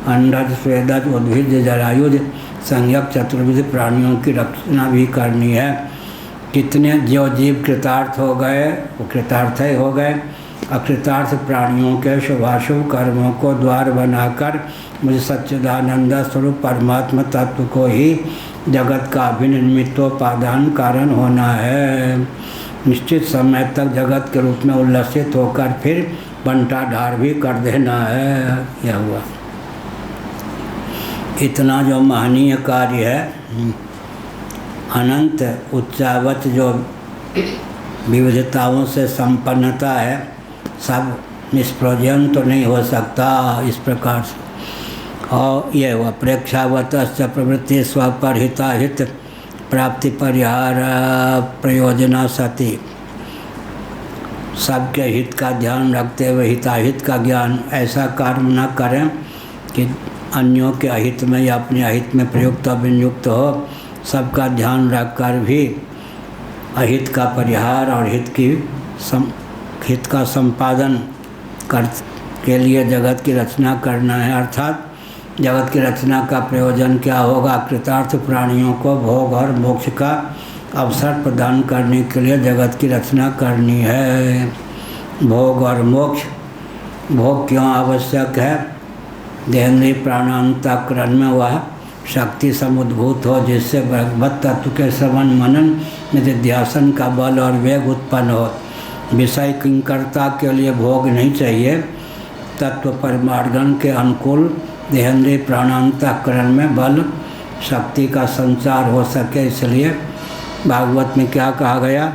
अंडज स्वेदज उद्भिज जरायुज संज्ञक चतुर्विध प्राणियों की रचना भी करनी है। कितने जो जीव कृतार्थ हो गए वो कृतार्थ ही हो गए। अकृतार्थ प्राणियों के शुभाशुभ कर्मों को द्वार बनाकर मुझे सच्चिदानंद स्वरूप परमात्मा तत्व को ही जगत का अभिनिमित्तोपादान कारण होना है। निश्चित समय तक जगत के रूप में उल्लसित होकर फिर बंटाढार भी कर देना है। यह हुआ इतना जो महनीय कार्य है, अनंत उच्चावच जो विविधताओं से संपन्नता है, सब निष्प्रयोजन तो नहीं हो सकता इस प्रकार से। और यह हुआ प्रेक्षावतश्च प्रवृत्ति स्वपरहिताहित प्राप्ति परिहार प्रयोजना सती। सबके हित का ध्यान रखते हुए हिताहित का ज्ञान, ऐसा कर्म न करें कि अन्यों के अहित में या अपने अहित में प्रयुक्त अभियुक्त हो। सबका ध्यान रखकर भी अहित का परिहार और हित का संपादन के लिए जगत की रचना करना है। अर्थात जगत की रचना का प्रयोजन क्या होगा? कृतार्थ प्राणियों को भोग और मोक्ष का अवसर प्रदान करने के लिए जगत की रचना करनी है। भोग और मोक्ष। भोग क्यों आवश्यक है? देहेंद्रीय प्राणांतकरण में वह शक्ति समुद्भूत हो जिससे भगवत तत्व के श्रवण मनन निधिध्यासन का बल और वेग उत्पन्न हो। विषय किंकरता के लिए भोग नहीं चाहिए। तत्व परमार्गन के अनुकूल देहेंद्रीय प्राणांतकरण में बल शक्ति का संचार हो सके, इसलिए भागवत में क्या कहा गया?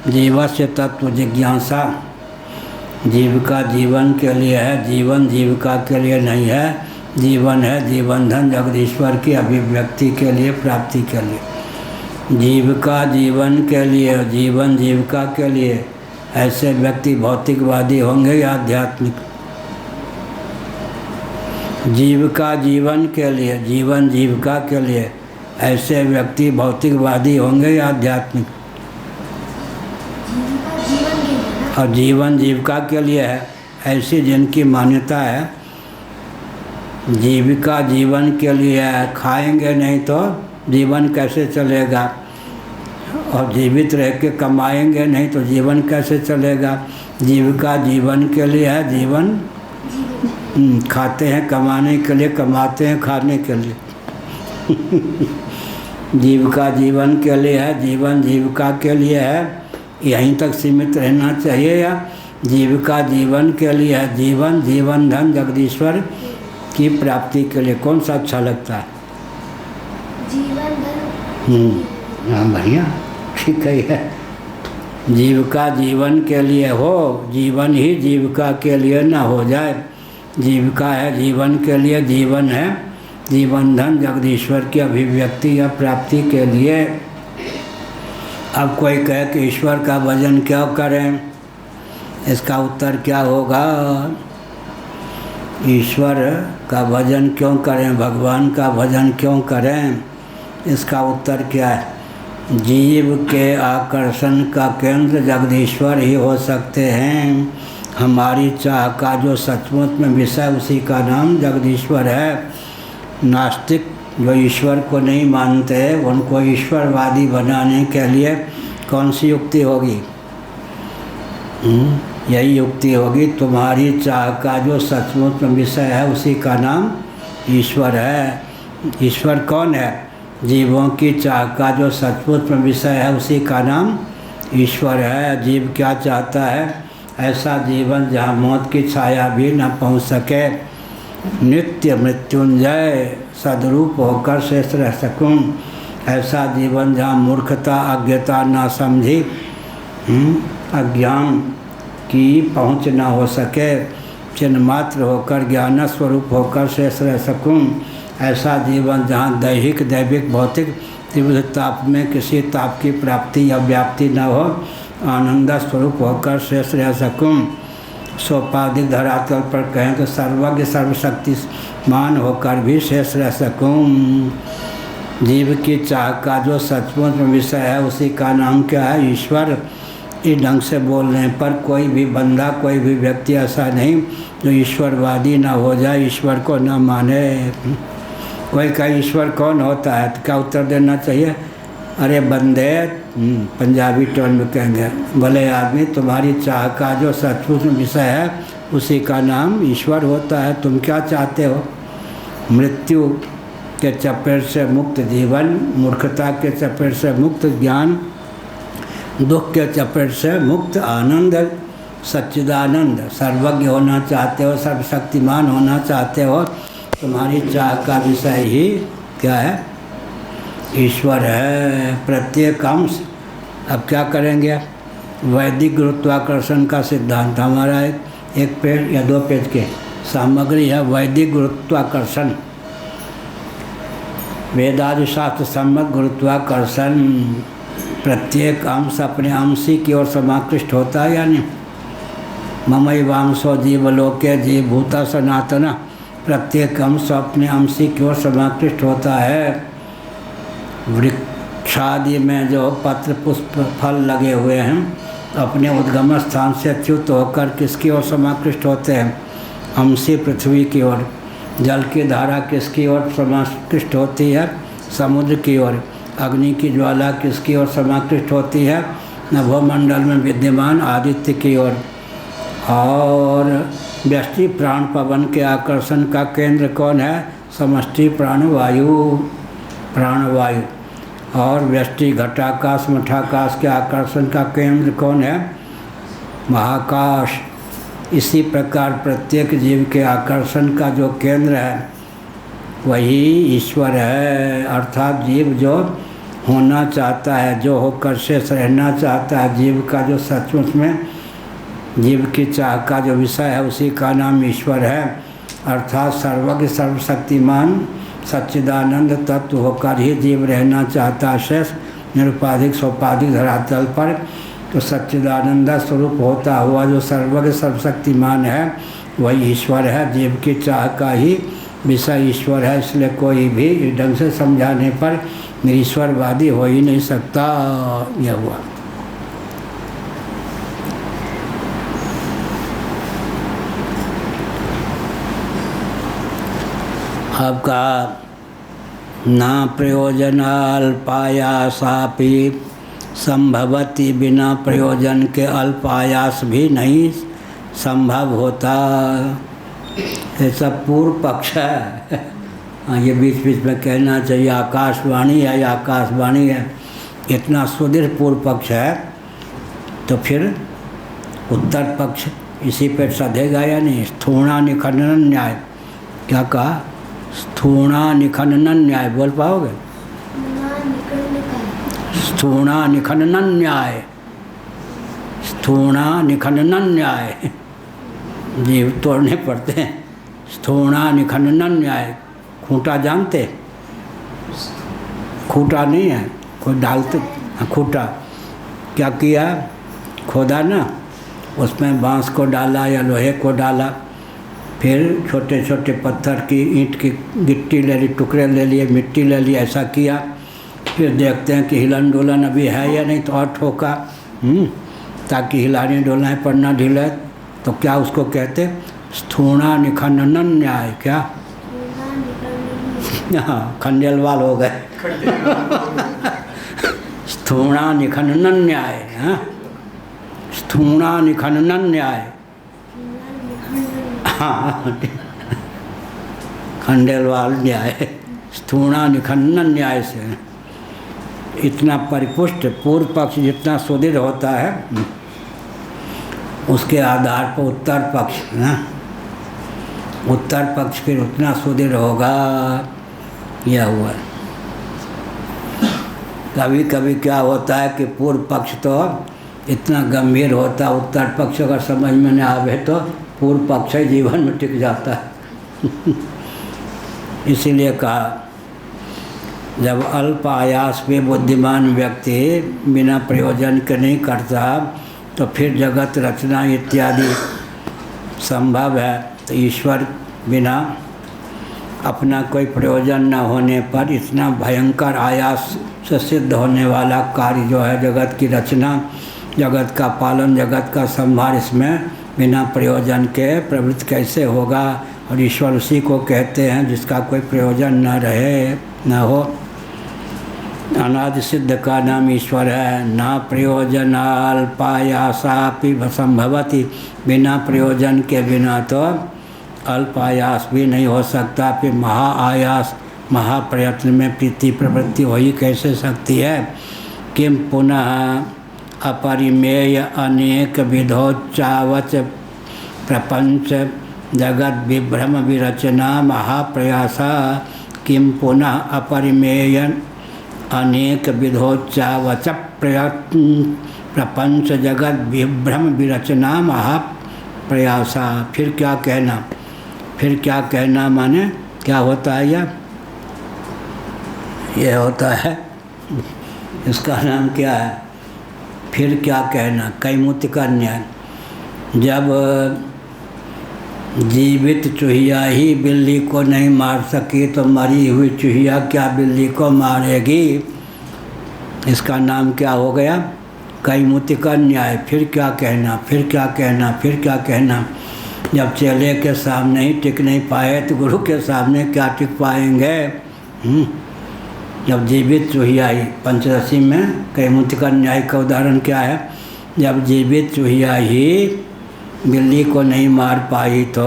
जीवस्य तत्व जिज्ञासा। जीविका जीवन के लिए है, जीवन जीविका के लिए नहीं है। जीवन है जीवन धन जगदीश्वर की अभिव्यक्ति के लिए, प्राप्ति के लिए। जीविका जीवन के लिए, जीवन जीविका के लिए। ऐसे व्यक्ति भौतिकवादी होंगे या आध्यात्मिक? जीविका जीवन के लिए, जीवन जीविका के लिए। ऐसे व्यक्ति भौतिकवादी होंगे या आध्यात्मिक? और जीवन जीविका के लिए है। ऐसी जिनकी मान्यता है जीविका जीवन के लिए है, खाएंगे नहीं तो जीवन कैसे चलेगा? और जीवित रह के कमाएंगे नहीं तो जीवन कैसे चलेगा? जीविका जीवन के लिए है, जीवन खाते हैं कमाने के लिए, कमाते हैं खाने के लिए। जीविका जीवन के लिए है, जीवन जीविका के लिए है। यहीं तक सीमित रहना चाहिए या जीविका जीवन के लिए है, जीवन जीवन धन जगदीश्वर की प्राप्ति के लिए? कौन सा अच्छा लगता है? जीवन धन। हाँ बढ़िया, ठीक है। जीविका जीवन के लिए हो, जीवन ही जीविका के लिए ना हो जाए। जीविका है जीवन के लिए, जीवन है जीवन धन जगदीश्वर की अभिव्यक्ति या प्राप्ति के लिए। अब कोई कहे कि ईश्वर का भजन क्यों करें? इसका उत्तर क्या होगा? ईश्वर का भजन क्यों करें, भगवान का भजन क्यों करें? इसका उत्तर क्या है? जीव के आकर्षण का केंद्र जगदीश्वर ही हो सकते हैं। हमारी चाह का जो सचमुच में विषय उसी का नाम जगदीश्वर है। नास्तिक जो ईश्वर को नहीं मानते उनको ईश्वरवादी बनाने के लिए कौन सी युक्ति होगी? यही युक्ति होगी, तुम्हारी चाह का जो सचमुच में विषय है उसी का नाम ईश्वर है। ईश्वर कौन है? जीवों की चाह का जो सचमुच में विषय है उसी का नाम ईश्वर है। जीव क्या चाहता है? ऐसा जीवन जहाँ मौत की छाया भी न पहुँच सके, नित्य मृत्युंजय सदरूप होकर शेष रह सकूं। ऐसा जीवन जहाँ मूर्खता अज्ञता ना समझी अज्ञान की पहुँच न हो सके, चिन्ह मात्र होकर ज्ञान स्वरूप होकर शेष रह सकूं। ऐसा जीवन जहाँ दैहिक दैविक भौतिक त्रिविध ताप में किसी ताप की प्राप्ति या व्याप्ति न हो, आनंद स्वरूप होकर शेष रह सकूं। सोपाधिक धरातल पर कहें तो सर्वज्ञ सर्वशक्तिमान होकर भी शेष रह सकूं। जीव की चाह का जो सचमुच में विषय है उसी का नाम क्या है? ईश्वर। इस ढंग से बोलने पर कोई भी बंदा कोई भी व्यक्ति ऐसा नहीं जो ईश्वरवादी ना हो जाए, ईश्वर को ना माने। कोई कहे ईश्वर कौन होता है तो क्या उत्तर देना चाहिए? अरे बंदे, पंजाबी टोन में कहेंगे, भले आदमी तुम्हारी चाह का जो सचमुच विषय है उसी का नाम ईश्वर होता है। तुम क्या चाहते हो? मृत्यु के चपेट से मुक्त जीवन, मूर्खता के चपेट से मुक्त ज्ञान, दुख के चपेट से मुक्त आनंद, सच्चिदानंद। सर्वज्ञ होना चाहते हो, सर्वशक्तिमान होना चाहते हो, तुम्हारी चाह का विषय ही क्या है? ईश्वर है। प्रत्येक अंश। अब क्या करेंगे? वैदिक गुरुत्वाकर्षण का सिद्धांत हमारा एक पेज या 2 पेज के सामग्री है। वैदिक गुरुत्वाकर्षण, वेदादि शास्त्र सम्मत गुरुत्वाकर्षण। प्रत्येक अंश अपने अंशी की ओर समाकृष्ट होता है या नहीं? ममैवांशो जीवलोके जीवभूता सनातना। प्रत्येक अंश अपने अंशी की ओर समाकृष्ट होता है। वृक्षादि में जो पत्र पुष्प फल लगे हुए हैं अपने उद्गम स्थान से अच्युत होकर किसकी ओर समाकृष्ट होते हैं? हमसे पृथ्वी की ओर। जल की धारा किसकी ओर समाकृष्ट होती है? समुद्र की ओर। अग्नि की ज्वाला किसकी ओर समाकृष्ट होती है? नभोमंडल में विद्यमान आदित्य की ओर। और व्यष्टि प्राण पवन के आकर्षण का केंद्र कौन है? समष्टि प्राणवायु, प्राणवायु। और व्यष्टि घटाकाश मठाकाश के आकर्षण का केंद्र कौन है? महाकाश। इसी प्रकार प्रत्येक जीव के आकर्षण का जो केंद्र है वही ईश्वर है। अर्थात जीव जो होना चाहता है, जो होकर शेष रहना चाहता है, जीव का जो सचमुच में जीव की चाह का जो विषय है उसी का नाम ईश्वर है। अर्थात सर्वज्ञ सर्वशक्तिमान सच्चिदानंद तत्व होकर ही जीव रहना चाहता है शेष निरुपाधिक सोपाधिक धरातल पर। तो सच्चिदानंद स्वरूप होता हुआ जो सर्वज्ञ सर्वशक्तिमान है वही ईश्वर है। जीव की चाह का ही विषय ईश्वर है। इसलिए कोई भी इस ढंग से समझाने पर निरीश्वरवादी हो ही नहीं सकता। यह हुआ। आपका ना प्रयोजनाल्पायासापि संभवति, बिना प्रयोजन के अल्पायास भी नहीं संभव होता। ये सब पूर्व पक्ष है। ये बीच बीच में कहना चाहिए आकाशवाणी है, आकाशवाणी है। इतना सुदृढ़ पूर्व पक्ष है तो फिर उत्तर पक्ष इसी पर सधेगा या नहीं? स्थूणा निखंडन न्याय। क्या कहा? स्थूणा निखंडन न्याय। बोल पाओगे? स्थूणा निखंडन न्याय, स्थूणा निखंडन न्याय। जीव तोड़ने पड़ते हैं। स्थूणा निखंडन न्याय। खूंटा जानते? खूंटा नहीं है, कोई डालते खूंटा। क्या किया? खोदा ना, उसमें बांस को डाला या लोहे को डाला, फिर छोटे छोटे पत्थर की ईंट की गिट्टी ले ली, टुकड़े ले लिए, मिट्टी ले ली, ऐसा किया। फिर देखते हैं कि हिलन डोलन अभी है या नहीं, तो और ठोका ताकि हिलाने डोलने पर न ढिले। तो क्या उसको कहते? स्थूणा निखंडन न्याय। क्या? हाँ, खंडेलवाल हो गए। स्थूणा निखंडन न्याय। हाँ, स्थूणा निखंडन न्याय। हाँ, खंडेलवाल न्याय, स्थूणा निखंडन न्याय से। इतना परिपुष्ट पूर्व पक्ष जितना सुदृढ़ होता है उसके आधार पर उत्तर पक्ष ना, उत्तर पक्ष फिर उतना सुदृढ़ होगा। यह हुआ। कभी कभी क्या होता है कि पूर्व पक्ष तो इतना गंभीर होता है, उत्तर पक्ष अगर समझ में न आवे तो पूर्व पक्ष ही जीवन में टिक जाता है। इसीलिए कहा जब अल्प आयास में बुद्धिमान व्यक्ति बिना प्रयोजन के नहीं करता तो फिर जगत रचना इत्यादि संभव है। तो ईश्वर बिना अपना कोई प्रयोजन न होने पर इतना भयंकर आयास से सिद्ध होने वाला कार्य जो है जगत की रचना, जगत का पालन, जगत का संभार, इसमें बिना प्रयोजन के प्रवृत्त कैसे होगा? और ईश्वर उसी को कहते हैं जिसका कोई प्रयोजन न रहे, न हो। अनादि सिद्ध का नाम ईश्वर है। ना प्रयोजनाल्पायासापि संभवति, बिना प्रयोजन के बिना तो अल्पायास भी नहीं हो सकता। फिर महाआयास, महाप्रयत्न में प्रीति प्रवृत्ति हो ही कैसे सकती है? किम पुनः अपरिमेय अनेक विधोच्चावच प्रपंच जगत विभ्रम विरचना महाप्रयासा। किम पुनः अपरिमेय अनेक विधोच्चावच प्रयत्न प्रपंच जगत विभ्रम विरचना महाप्रयासा। फिर क्या कहना? फिर क्या कहना माने क्या होता है? यह होता है, इसका नाम क्या है? फिर क्या कहना? कैमुतिक न्याय। जब जीवित चूहिया ही बिल्ली को नहीं मार सकी तो मरी हुई चूहिया क्या बिल्ली को मारेगी। इसका नाम क्या हो गया? कैमुति का न्याय। फिर क्या कहना, फिर क्या कहना, फिर क्या कहना। जब चेले के सामने ही टिक नहीं पाए तो गुरु के सामने क्या टिक पाएंगे। जब जीवित चूहिया ही, पंचदशी में कैमुति का न्याय का उदाहरण क्या है? जब जीवित चूहिया ही बिल्ली को नहीं मार पाई तो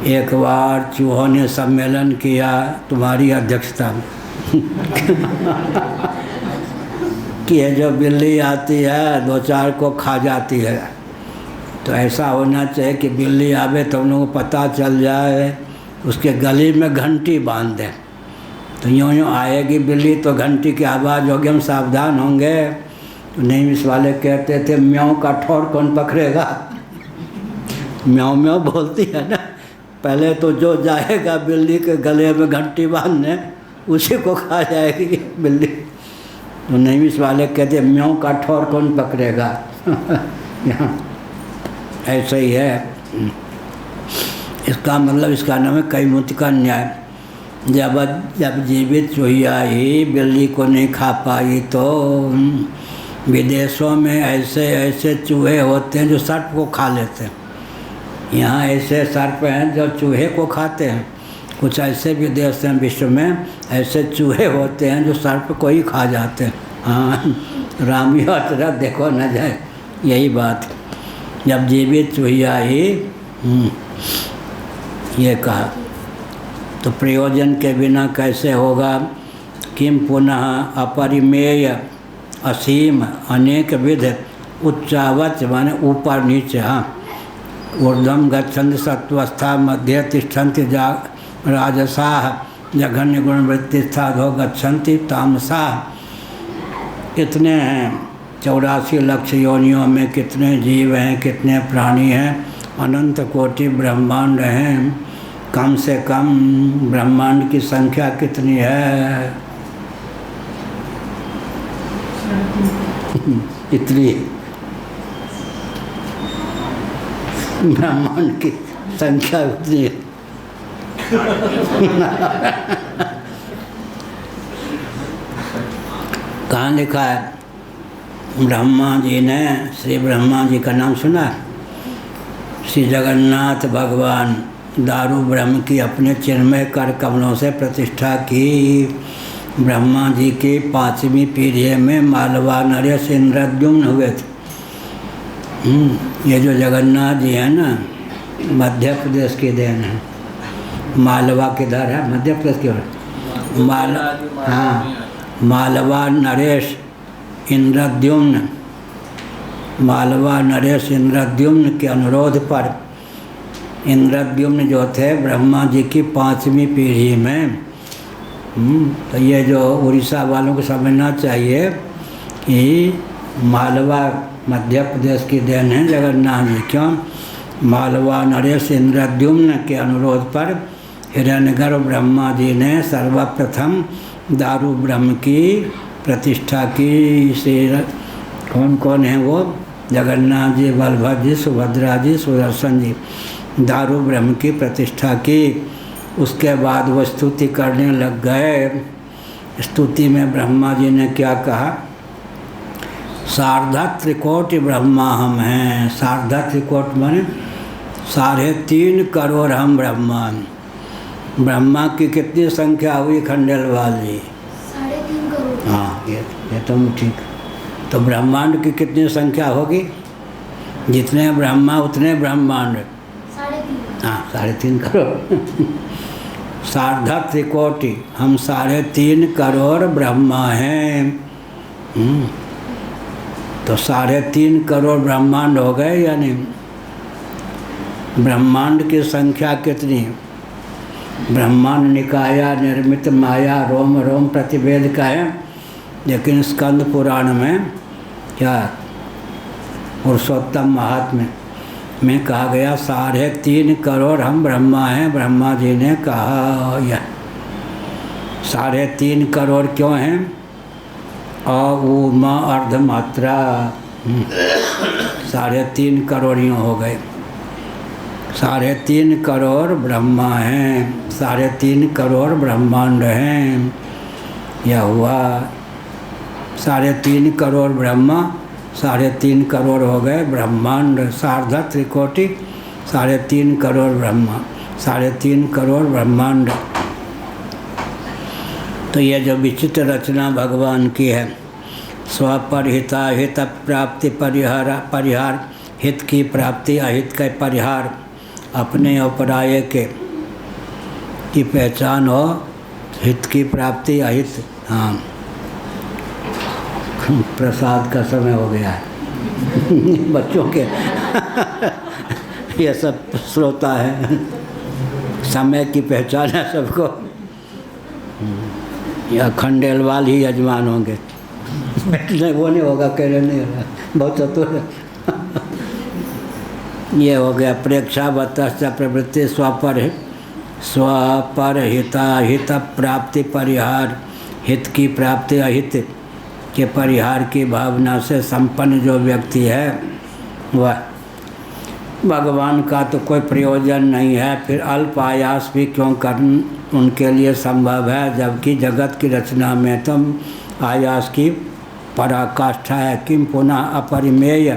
एक बार चूहों ने सम्मेलन किया तुम्हारी अध्यक्षता कि ये जो बिल्ली आती है दो चार को खा जाती है। तो ऐसा होना चाहिए कि बिल्ली आवे तो हम लोगों को पता चल जाए, उसके गले में घंटी बांध दें। तो यूँ यूँ आएगी बिल्ली तो घंटी की आवाज़ होगी, हम सावधान होंगे। तो नहीं इस वाले कहते थे म्याऊं का ठौर कौन पकड़ेगा। म्याऊं म्याऊं बोलती है ना, पहले तो जो जाएगा बिल्ली के गले में घंटी बांधने उसी को खा जाएगी बिल्ली। तो नहीं इस वाले कहते म्याऊं का ठौर कौन पकड़ेगा। ऐसा ही है। इसका मतलब इसका नाम है कैमुति का न्याय। जब जीवित चूहिया ही बिल्ली को नहीं खा पाई तो विदेशों में ऐसे ऐसे चूहे होते हैं जो सर्प को खा लेते हैं। यहाँ ऐसे सर्प हैं जो चूहे को खाते हैं। कुछ ऐसे भी देश हैं विश्व में ऐसे चूहे होते हैं जो सर्प को ही खा जाते हैं। हाँ, रामी और तरह देखो न जाए, यही बात। जब जीवित चूहिया ही ये कहा तो प्रयोजन के बिना कैसे होगा। किम पुनः अपरिमेय असीम अनेक विध उच्चावच माने ऊपर नीचे। हाँ, ऊर्ध्वम गच्छन्ति सत्वस्था मध्ये तिष्ठन्ति राजसाः जघन्य गुण वृत्तिस्थाधो गच्छन्ति तामसाः। कितने हैं 84 लाख योनियों में कितने जीव हैं, कितने प्राणी हैं। अनंत कोटि ब्रह्मांड हैं। कम से कम ब्रह्मांड की संख्या कितनी है? इतनी ब्रह्मांड की संख्या उतनी है। कहाँ लिखा है? ब्रह्मा जी ने, श्री ब्रह्मा जी का नाम सुना है? श्री जगन्नाथ भगवान दारू ब्रह्म की अपने चिन्मय कर कमलों से प्रतिष्ठा की। ब्रह्मा जी की 5वीं पीढ़ी में मालवा नरेश इंद्रद्युम्न हुए थे। ये जो जगन्नाथ जी है ना, मध्य प्रदेश की देन है। मालवा किधर है? मध्य प्रदेश की ओर। हाँ, मालवा नरेश इंद्रद्युम्न, मालवा नरेश इंद्रद्युम्न के अनुरोध पर इंद्रद्युम्न जो थे ब्रह्मा जी की 5वीं पीढ़ी में। तो ये जो उड़ीसा वालों को समझना चाहिए कि मालवा मध्य प्रदेश की देन है जगन्नाथ जी। क्यों? मालवा नरेश इंद्रद्युम्न के अनुरोध पर हिरण्यगर्भ ब्रह्मा जी ने सर्वप्रथम दारू ब्रह्म की प्रतिष्ठा की। से कौन कौन है वो? जगन्नाथ जी, बलभद्र जी, सुभद्रा जी, सुदर्शन जी। दारू ब्रह्म की प्रतिष्ठा की। उसके बाद वो स्तुति करने लग गए। स्तुति में ब्रह्मा जी ने क्या कहा? सार्धा त्रिकोटि ब्रह्मा हम हैं। सार्धा त्रिकोट माने 3.5 करोड़ हम ब्रह्मा। ब्रह्मा की कितनी संख्या हुई खंडेलवाल जी? 3.5 करोड़। हाँ, ये तो ठीक। तो ब्रह्मांड की कितनी संख्या होगी? जितने ब्रह्मा उतने ब्रह्मांड। 3.5। हाँ, 3.5 करोड़। सार्धा त्रिकोटि हम 3.5 करोड़ ब्रह्मा हैं। तो 3.5 करोड़ ब्रह्मांड हो गए या नहीं? ब्रह्मांड की संख्या कितनी? ब्रह्मांड निकाया निर्मित माया रोम रोम प्रतिवेद का है। लेकिन स्कंद पुराण में क्या पुरुषोत्तम महात्म्य में कहा गया 3.5 करोड़ हम ब्रह्मा हैं। ब्रह्मा जी ने कहा यह 3.5 करोड़ क्यों हैं? उमा अर्धमात्रा 3.5 करोड़ियों हो गए। 3.5 करोड़ ब्रह्मा हैं, 3.5 करोड़ ब्रह्मांड हैं। यह हुआ 3.5 करोड़ ब्रह्मा, 3.5 करोड़ हो गए ब्रह्मांड, सार्ध त्रिकोटि, 3.5 करोड़ ब्रह्मा, 3.5 करोड़ ब्रह्मांड। तो ये जो विचित्र रचना भगवान की है, स्वपरहिता हित प्राप्ति परिहार, हित की प्राप्ति अहित का परिहार, अपने और पराये के की पहचान हो, हित की प्राप्ति अहित। हाँ, प्रसाद का समय हो गया है बच्चों के ये सब श्रोता है, समय की पहचान है सबको। या खंडेलवाल ही यजमान होंगे नहीं, वो नहीं होगा, कह रहे नहीं होगा, बहुत चतुर ये हो गया। प्रेक्षा बतश्च प्रवृत्ति स्वपरहिता हित प्राप्ति परिहार, हित की प्राप्ति अहित के परिहार की भावना से संपन्न जो व्यक्ति है वह भगवान का तो कोई प्रयोजन नहीं है, फिर अल्प आयास भी क्यों कर उनके लिए संभव है, जबकि जगत की रचना में तो आयास की पराकाष्ठा है। किम पुनः अपरिमेय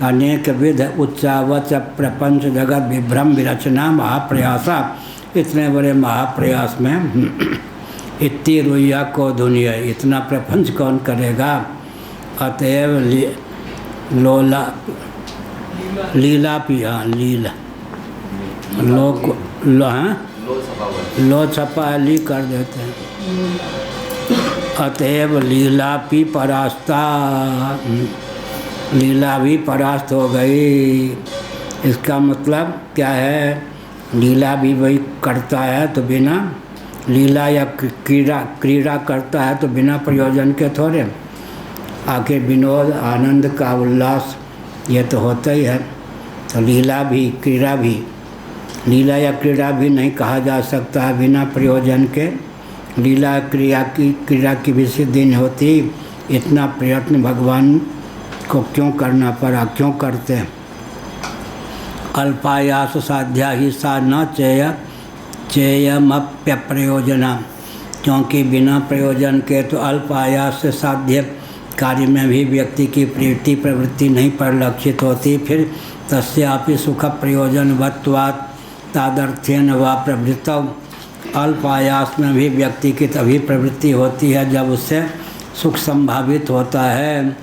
अनेक विध उच्चावच प्रपंच जगत विभ्रम विरचना महाप्रयासा, इतने बड़े महाप्रयास में इतनी रुइया को दुनिया, इतना प्रपंच कौन करेगा। अतएव लीला पिया लीला लो छपा ली कर देते हैं। अतएव लीला भी परास्ता, लीला भी परास्त हो गई। इसका मतलब क्या है, लीला भी वही करता है तो बिना लीला या क्रीड़ा करता है तो बिना प्रयोजन के थोड़े। आखिर विनोद आनंद का उल्लास ये तो होता ही है, तो लीला भी क्रीड़ा भी, लीला या क्रीड़ा भी नहीं कहा जा सकता है बिना प्रयोजन के। लीला क्रीड़ा की भी सिद्धि नहीं होती। इतना प्रयत्न भगवान को क्यों करना पड़ा, क्यों करते हैं। अल्पायास साध्या ही सा न चेयमप्य प्रयोजना, क्योंकि बिना प्रयोजन के तो अल्प आयास से साध्य कार्य में भी व्यक्ति की प्रवृत्ति नहीं परिलक्षित होती। फिर तस्यापि सुख प्रयोजनवत्वात् तादर्थ्येन वा प्रवृत्तौ, अल्प आयास में भी व्यक्ति की तभी प्रवृत्ति होती है जब उससे सुख संभावित होता है।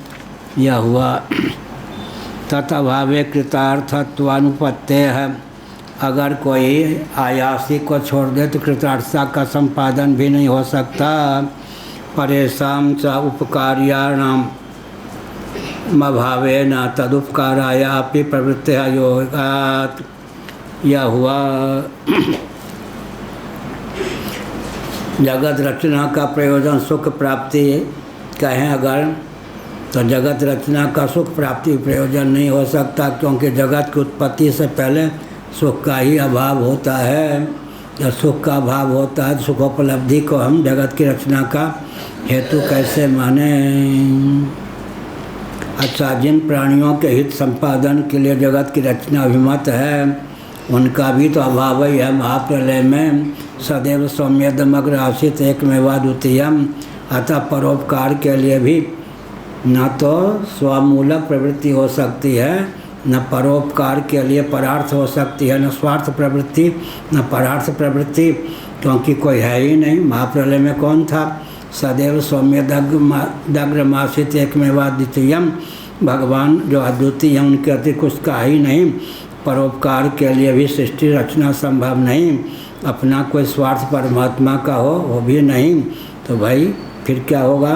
यह हुआ तदभावे कृतार्थत्वानुपत्ते है। अगर कोई आयासी को छोड़ दे तो कृतार्थता का संपादन भी नहीं हो सकता। परेशान च उपकार्याणाम अभावेन तदुपकाराय अपि प्रवृत्तिः योगात्। यह हुआ जगत रचना का प्रयोजन सुख प्राप्ति कहें अगर, तो जगत रचना का सुख प्राप्ति प्रयोजन नहीं हो सकता, क्योंकि जगत की उत्पत्ति से पहले सुख का ही अभाव होता है। जब सुख का अभाव होता है तो सुखोपलब्धि को हम जगत की रचना का हेतु कैसे माने। अच्छा, जिन प्राणियों के हित संपादन के लिए जगत की रचना अभिमत है उनका भी तो अभाव ही है। महाप्रलय में सदैव सौम्यदमग्र आसित एकमेवा द्वितीयम, अतः परोपकार के लिए भी न तो स्वमूलक प्रवृत्ति हो सकती है, न परोपकार के लिए परार्थ हो सकती है, न स्वार्थ प्रवृत्ति न परार्थ प्रवृत्ति, क्योंकि कोई है ही नहीं। महाप्रलय में कौन था? सदैव सौम्यदग्रमासित एकमेवा द्वितीयम, भगवान जो अद्वितीय हैं उनके अति कुछ का ही नहीं। परोपकार के लिए भी सृष्टि रचना संभव नहीं। अपना कोई स्वार्थ परमात्मा का हो वो भी नहीं, तो भाई फिर क्या होगा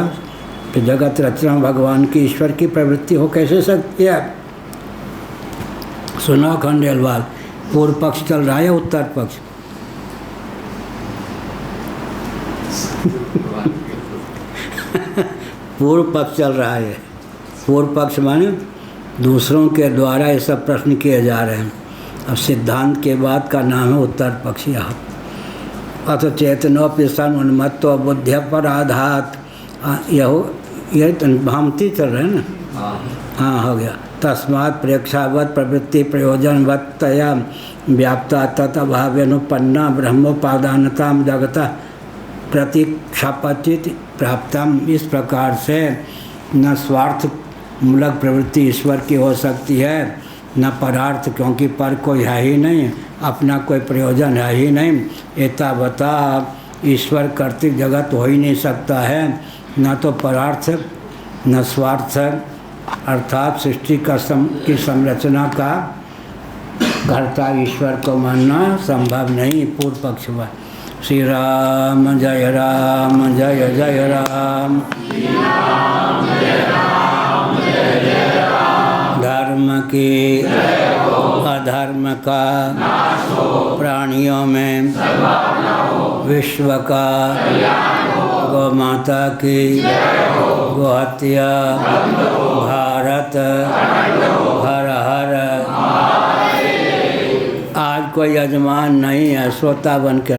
कि जगत रचना भगवान की ईश्वर की प्रवृत्ति हो कैसे सकती है। सुनो खंडेलवाल, पूर्व पक्ष चल रहा है उत्तर पक्ष? पूर्व पक्ष चल रहा है। पूर्व पक्ष माने दूसरों के द्वारा ये सब प्रश्न किए जा रहे हैं। अब सिद्धांत के बाद का नाम है उत्तर पक्ष। यहाँ अथ चेतनोपि सन उन्मत्तो बुद्ध्य पराधात, यह भ्रांति चल रहे हैं ना। हाँ हो गया। तस्मात् प्रेक्षावत प्रवृत्ति प्रयोजनवत तया व्याप्ता तदभावेनुपन्ना ब्रह्मोपादानता जगत प्रतीक्षापचित प्राप्तम। इस प्रकार से न स्वार्थ मूलक प्रवृत्ति ईश्वर की हो सकती है, न परार्थ, क्योंकि पर कोई है ही नहीं, अपना कोई प्रयोजन है ही नहीं। एतावता ईश्वर कर्तृक जगत हो ही नहीं सकता है, न तो परार्थ न स्वार्थ, अर्थात सृष्टि की संरचना का कर्ता ईश्वर को मानना संभव नहीं। पूर्व पक्ष हुआ। श्री राम जय राम जय जय राम। धर्म की अधर्म का प्राणियों में विश्व का गौ माता की गोहत्या भारत हर हर। आज कोई यजमान नहीं है, श्रोता बन के